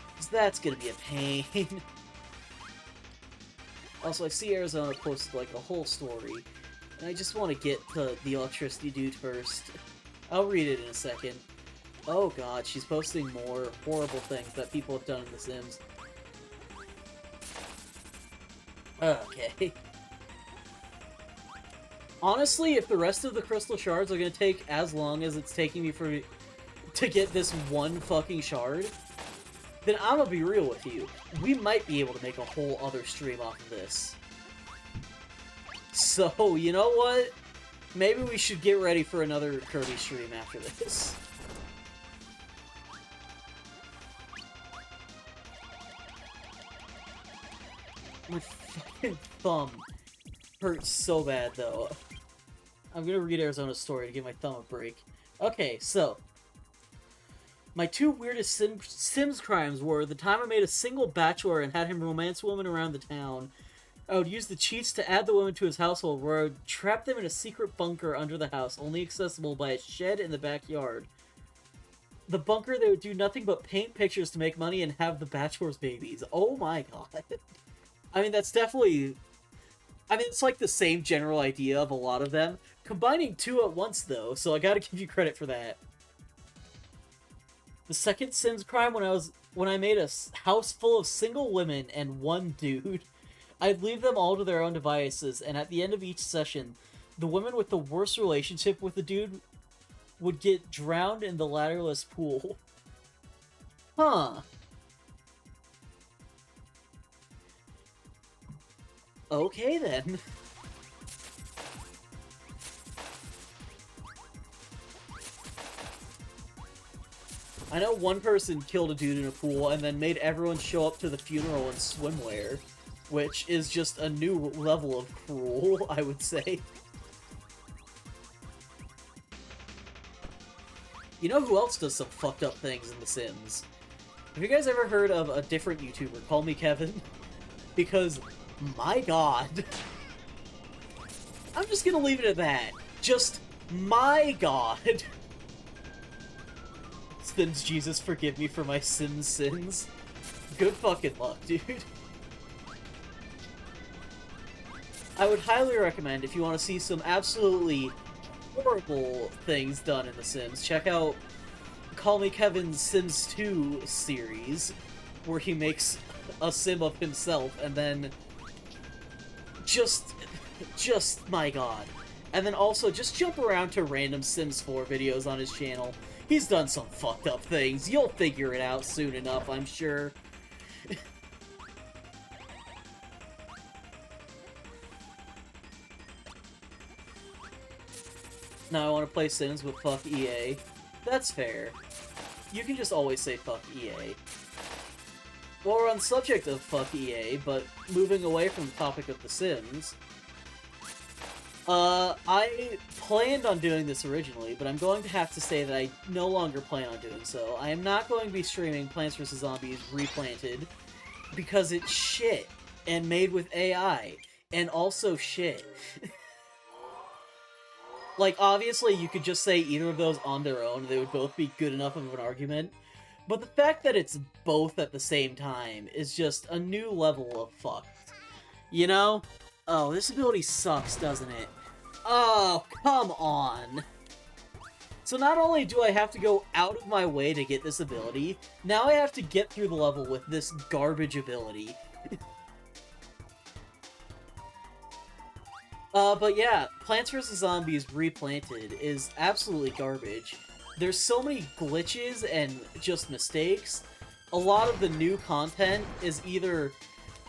Because that's gonna be a pain. Also, I see Arizona posted, like, a whole story, and I just want to get to the electricity dude first. I'll read it in a second. Oh god, she's posting more horrible things that people have done in The Sims. Okay. Honestly, if the rest of the Crystal Shards are gonna take as long as it's taking me to get this one fucking shard, then I'm gonna be real with you. We might be able to make a whole other stream off of this. So, you know what? Maybe we should get ready for another Kirby stream after this. My fucking thumb hurts so bad, though. I'm gonna read Arizona's story to give my thumb a break. Okay, so... My two weirdest Sims crimes were the time I made a single bachelor and had him romance women around the town. I would use the cheats to add the women to his household, where I would trap them in a secret bunker under the house, only accessible by a shed in the backyard. The bunker, they would do nothing but paint pictures to make money and have the bachelor's babies. Oh my god. I mean, that's definitely... I mean, it's like the same general idea of a lot of them. Combining two at once, though, so I gotta give you credit for that. The second Sims crime when I made a house full of single women and one dude. I'd leave them all to their own devices, and at the end of each session, the woman with the worst relationship with the dude would get drowned in the ladderless pool. Huh. Okay, then. I know one person killed a dude in a pool and then made everyone show up to the funeral in swimwear, which is just a new level of cruel, I would say. You know who else does some fucked up things in The Sims? Have you guys ever heard of a different YouTuber, Call Me Kevin? Because, my god. I'm just gonna leave it at that. Just, my god. Sims Jesus, forgive me for my sins. Good fucking luck, dude. I would highly recommend, if you want to see some absolutely horrible things done in The Sims, check out Call Me Kevin's Sims 2 series, where he makes a sim of himself, and then just my god. And then also, just jump around to random Sims 4 videos on his channel. He's done some fucked up things. You'll figure it out soon enough, I'm sure. Now I want to play Sims with fuck EA. That's fair. You can just always say fuck EA. Well, we're on the subject of fuck EA, but moving away from the topic of The Sims, I planned on doing this originally, but I'm going to have to say that I no longer plan on doing so. I am not going to be streaming Plants vs. Zombies Replanted, because it's shit, and made with AI, and also shit. Like, obviously, you could just say either of those on their own, they would both be good enough of an argument, but the fact that it's both at the same time is just a new level of fucked. You know? Oh, this ability sucks, doesn't it? Oh, come on! So not only do I have to go out of my way to get this ability, now I have to get through the level with this garbage ability. But yeah, Plants vs. Zombies Replanted is absolutely garbage. There's so many glitches and just mistakes. A lot of the new content is either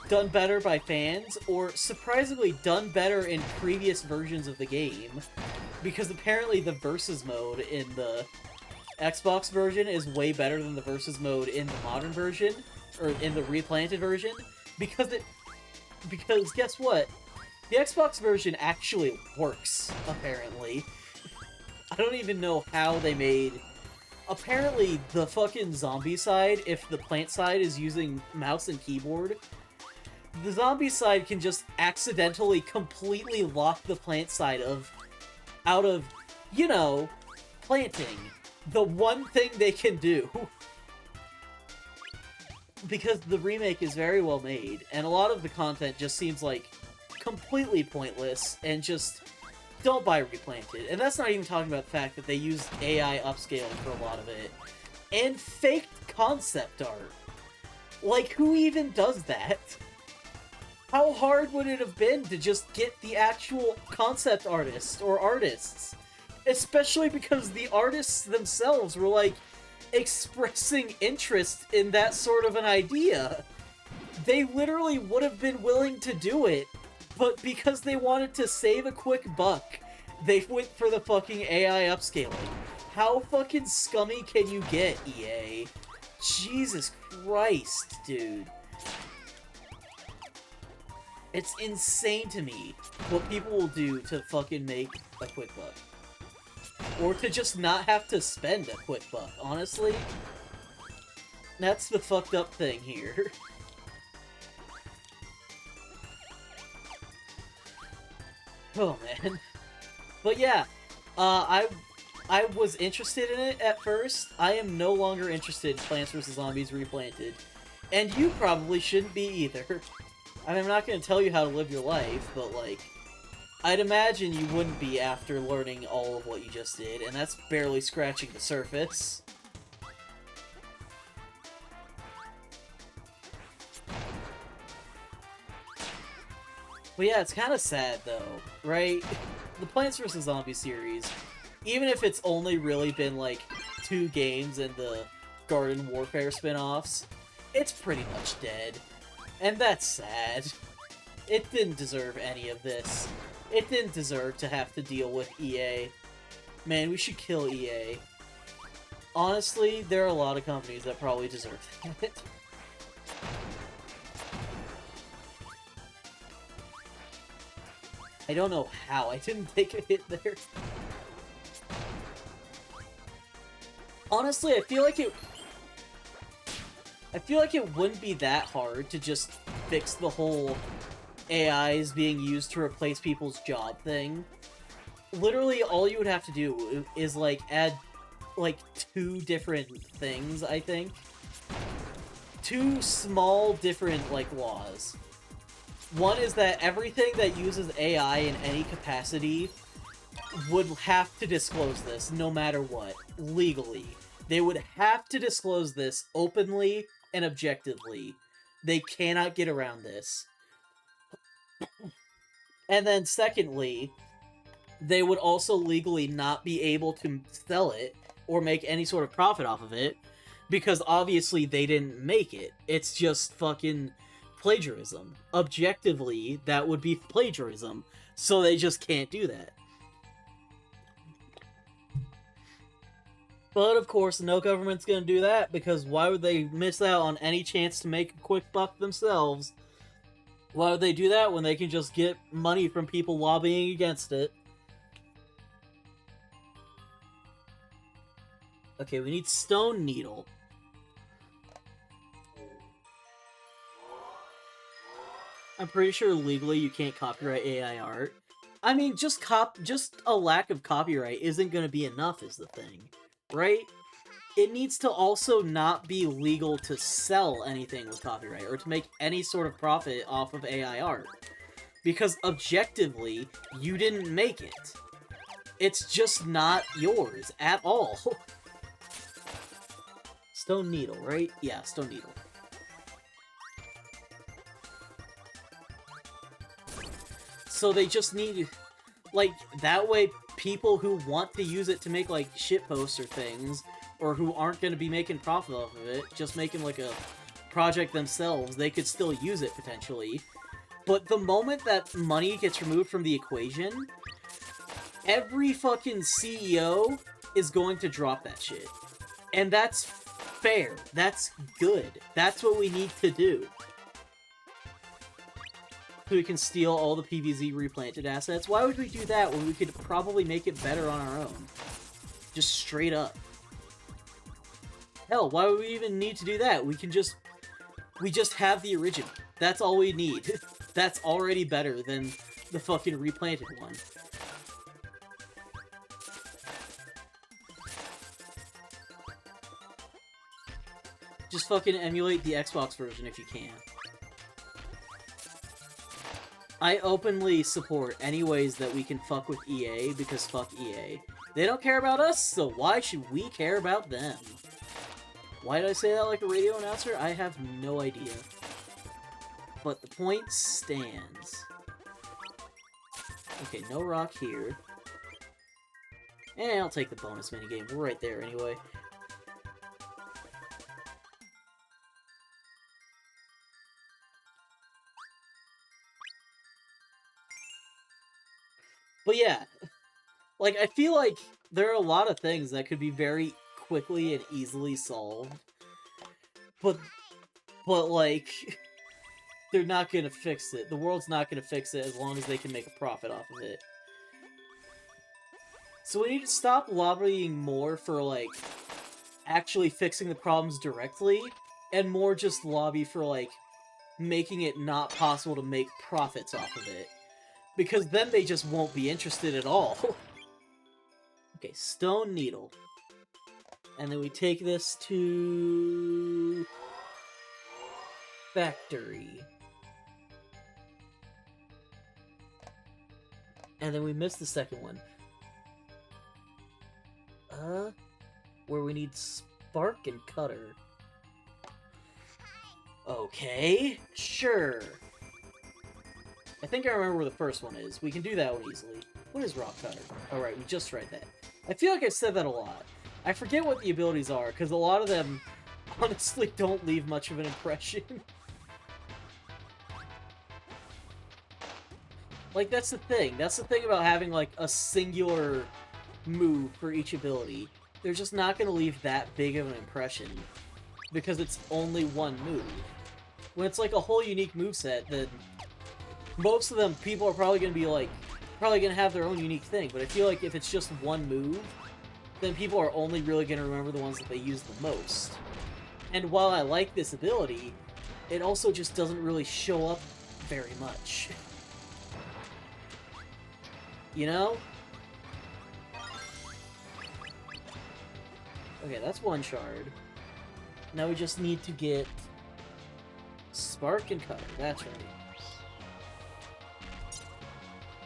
done better by fans, or surprisingly done better in previous versions of the game. Because apparently the Versus mode in the Xbox version is way better than the Versus mode in the modern version, or in the Replanted version. Because guess what? The Xbox version actually works, apparently. I don't even know how they made... Apparently, the fucking zombie side, if the plant side is using mouse and keyboard, the zombie side can just accidentally completely lock the plant side out of, you know, planting. The one thing they can do. Because the remake is very well made, and a lot of the content just seems like completely pointless, and just don't buy Replanted. And that's not even talking about the fact that they use AI upscaling for a lot of it. And faked concept art. Like, who even does that? How hard would it have been to just get the actual concept artist or artists? Especially because the artists themselves were, like, expressing interest in that sort of an idea. They literally would have been willing to do it But because they wanted to save a quick buck, they went for the fucking AI upscaling. How fucking scummy can you get, EA? Jesus Christ, dude. It's insane to me what people will do to fucking make a quick buck. Or to just not have to spend a quick buck, honestly. That's the fucked up thing here. Oh, man. But yeah, I was interested in it at first. I am no longer interested in Plants vs. Zombies Replanted. And you probably shouldn't be either. I mean, I'm not going to tell you how to live your life, but, like, I'd imagine you wouldn't be after learning all of what you just did, and that's barely scratching the surface. But yeah, it's kind of sad, though, right? The Plants vs. Zombies series, even if it's only really been, like, 2 games and the Garden Warfare spin-offs, it's pretty much dead. And that's sad. It didn't deserve any of this. It didn't deserve to have to deal with EA. Man, we should kill EA. Honestly, there are a lot of companies that probably deserve it. I don't know how I didn't take a hit there. Honestly, I feel like it wouldn't be that hard to just fix the whole AIs being used to replace people's job thing. Literally, all you would have to do is, like, add, like, 2 different things, I think. 2 small different, like, laws. One is that everything that uses AI in any capacity would have to disclose this, no matter what, legally. They would have to disclose this openly and objectively. They cannot get around this. And then secondly, they would also legally not be able to sell it or make any sort of profit off of it, because obviously they didn't make it. It's just fucking plagiarism. Objectively, that would be plagiarism, so they just can't do that. But of course, no government's gonna do that, because why would they miss out on any chance to make a quick buck themselves? Why would they do that when they can just get money from people lobbying against it? Okay, we need Stone Needle. I'm pretty sure legally you can't copyright AI art. I mean, just a lack of copyright isn't gonna be enough is the thing, right? It needs to also not be legal to sell anything with copyright, or to make any sort of profit off of AI art. Because objectively, you didn't make it. It's just not yours at all. Stone Needle, right? Yeah, Stone Needle. So they just need, like, that way people who want to use it to make, like, shitposts or things, or who aren't going to be making profit off of it, just making, like, a project themselves, they could still use it, potentially. But the moment that money gets removed from the equation, every fucking CEO is going to drop that shit. And that's fair. That's good. That's what we need to do. So we can steal all the PvZ replanted assets. Why would we do that when we could probably make it better on our own? Just straight up. Hell, why would we even need to do that? We just have the original. That's all we need. That's already better than the fucking replanted one. Just fucking emulate the Xbox version if you can. I openly support any ways that we can fuck with EA, because fuck EA. They don't care about us, so why should we care about them? Why did I say that like a radio announcer? I have no idea. But the point stands. Okay, no rock here. And I'll take the bonus minigame. We're right there anyway. Like, I feel like there are a lot of things that could be very quickly and easily solved. But like, they're not gonna fix it. The world's not gonna fix it as long as they can make a profit off of it. So we need to stop lobbying more for, like, actually fixing the problems directly, and more just lobby for, like, making it not possible to make profits off of it. Because then they just won't be interested at all. Okay, stone needle. And then we take this to... factory. And then we missed the second one. Where we need spark and cutter. Okay, sure. I think I remember where the first one is. We can do that one easily. What is rock cutter? Alright, we just read that. I feel like I've said that a lot. I forget what the abilities are, because a lot of them honestly don't leave much of an impression. Like, that's the thing. That's the thing about having, like, a singular move for each ability. They're just not going to leave that big of an impression, because it's only one move. When it's, like, a whole unique moveset, then most of them, people are probably going to be, like, probably going to have their own unique thing, but I feel like if it's just one move, then people are only really going to remember the ones that they use the most. And while I like this ability, it also just doesn't really show up very much. You know? Okay, that's one shard. Now we just need to get spark and cutter. That's right.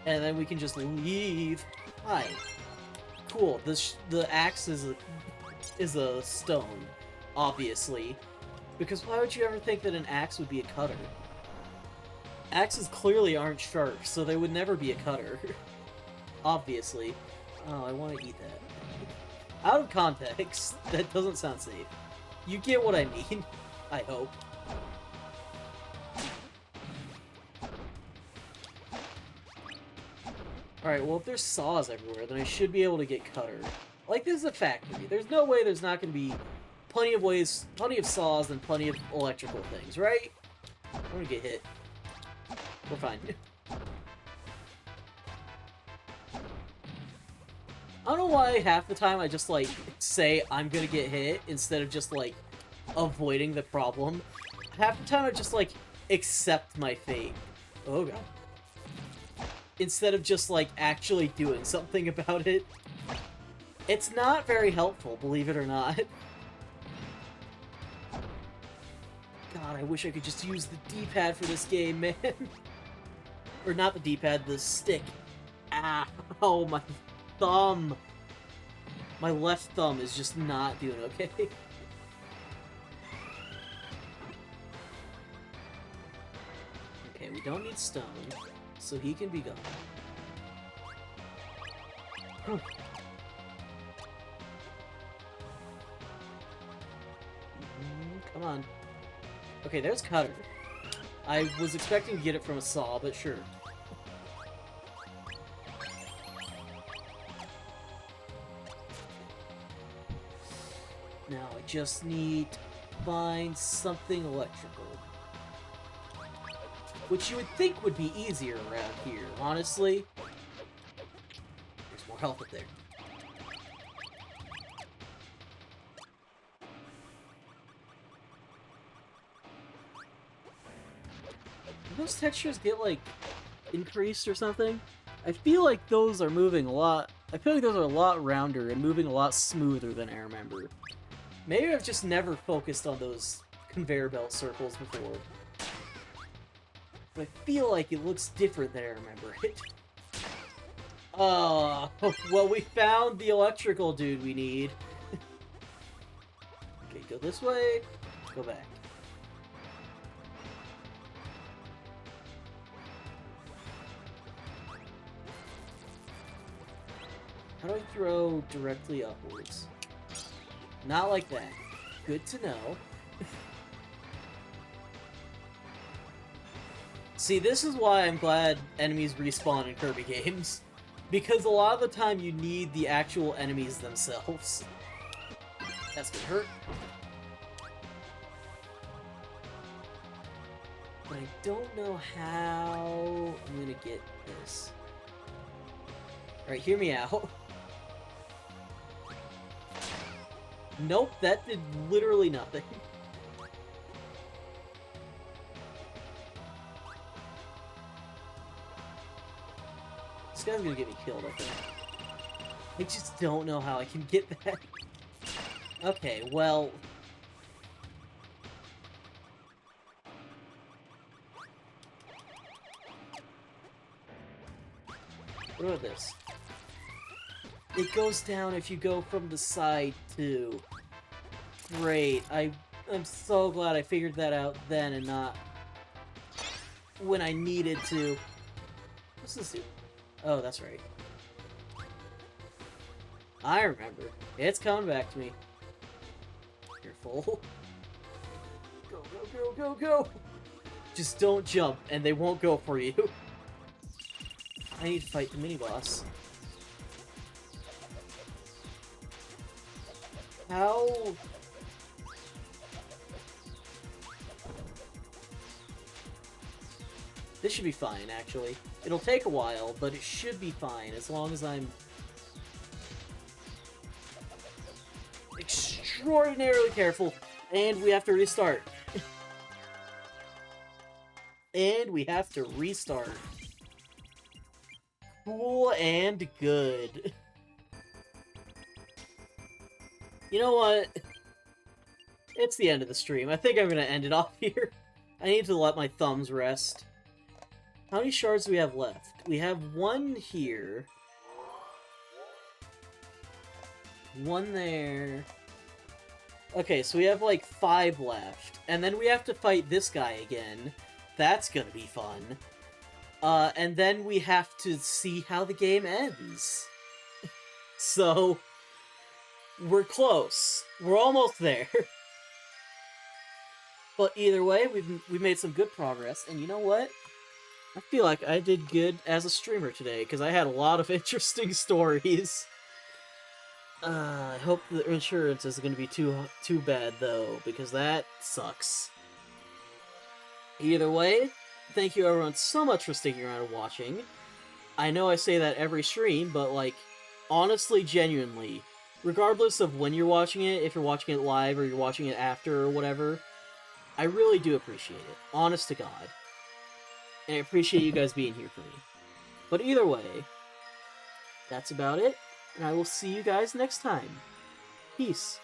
And then we can just leave. Hi. Cool. The axe is a stone, obviously. Because why would you ever think that an axe would be a cutter? Axes clearly aren't sharp, so they would never be a cutter. Obviously. Oh, I want to eat that. Out of context, that doesn't sound safe. You get what I mean, I hope. Alright, well if there's saws everywhere, then I should be able to get cutter. Like, this is a factory. There's no way there's not going to be plenty of saws and plenty of electrical things, right? I'm gonna get hit. We're fine. I don't know why half the time I just, like, say I'm gonna get hit instead of just, like, avoiding the problem. Half the time I just, like, accept my fate. Oh god. Instead of just, like, actually doing something about it. It's not very helpful, believe it or not. God, I wish I could just use the D-pad for this game, man. Or not the D-pad, the stick. Ah, oh, my thumb. My left thumb is just not doing okay. Okay, we don't need stone, so he can be gone. Come on. Okay, there's cutter. I was expecting to get it from a saw, but sure. Now I just need to find something electrical. Which you would think would be easier around here, honestly. There's more health up there. Do those textures get, like, increased or something? I feel like those are moving a lot... I feel like those are a lot rounder and moving a lot smoother than I remember. Maybe I've just never focused on those conveyor belt circles before. But I feel like it looks different than I remember it. Well, we found the electrical dude we need. Okay, go this way, go back. How do I throw directly upwards? Not like that. Good to know. See, this is why I'm glad enemies respawn in Kirby games. Because a lot of the time you need the actual enemies themselves. That's gonna hurt. But I don't know how I'm gonna get this. Alright, hear me out. Nope, that did literally nothing. This guy's gonna get me killed, I think. I just don't know how I can get that. Okay, well... What about this? It goes down if you go from the side, too. Great. I'm so glad I figured that out then and not when I needed to. What's this do? Oh, that's right. I remember. It's coming back to me. Careful. Go, go, go, go, go! Just don't jump, and they won't go for you. I need to fight the mini-boss. How... This should be fine, actually. It'll take a while, but it should be fine, as long as I'm... extraordinarily careful. And we have to restart. And we have to restart. Cool and good. You know what? It's the end of the stream. I think I'm gonna end it off here. I need to let my thumbs rest. How many shards do we have left? We have one here. One there. Okay, so we have like 5 left. And then we have to fight this guy again. That's gonna be fun. And then we have to see how the game ends. So, we're close. We're almost there. But either way, we've made some good progress, and you know what? I feel like I did good as a streamer today, because I had a lot of interesting stories. I hope the insurance isn't going to be too bad, though, because that sucks. Either way, thank you everyone so much for sticking around and watching. I know I say that every stream, but, like, honestly, genuinely, regardless of when you're watching it, if you're watching it live or you're watching it after or whatever, I really do appreciate it. Honest to God. And I appreciate you guys being here for me. But either way, that's about it, and I will see you guys next time. Peace.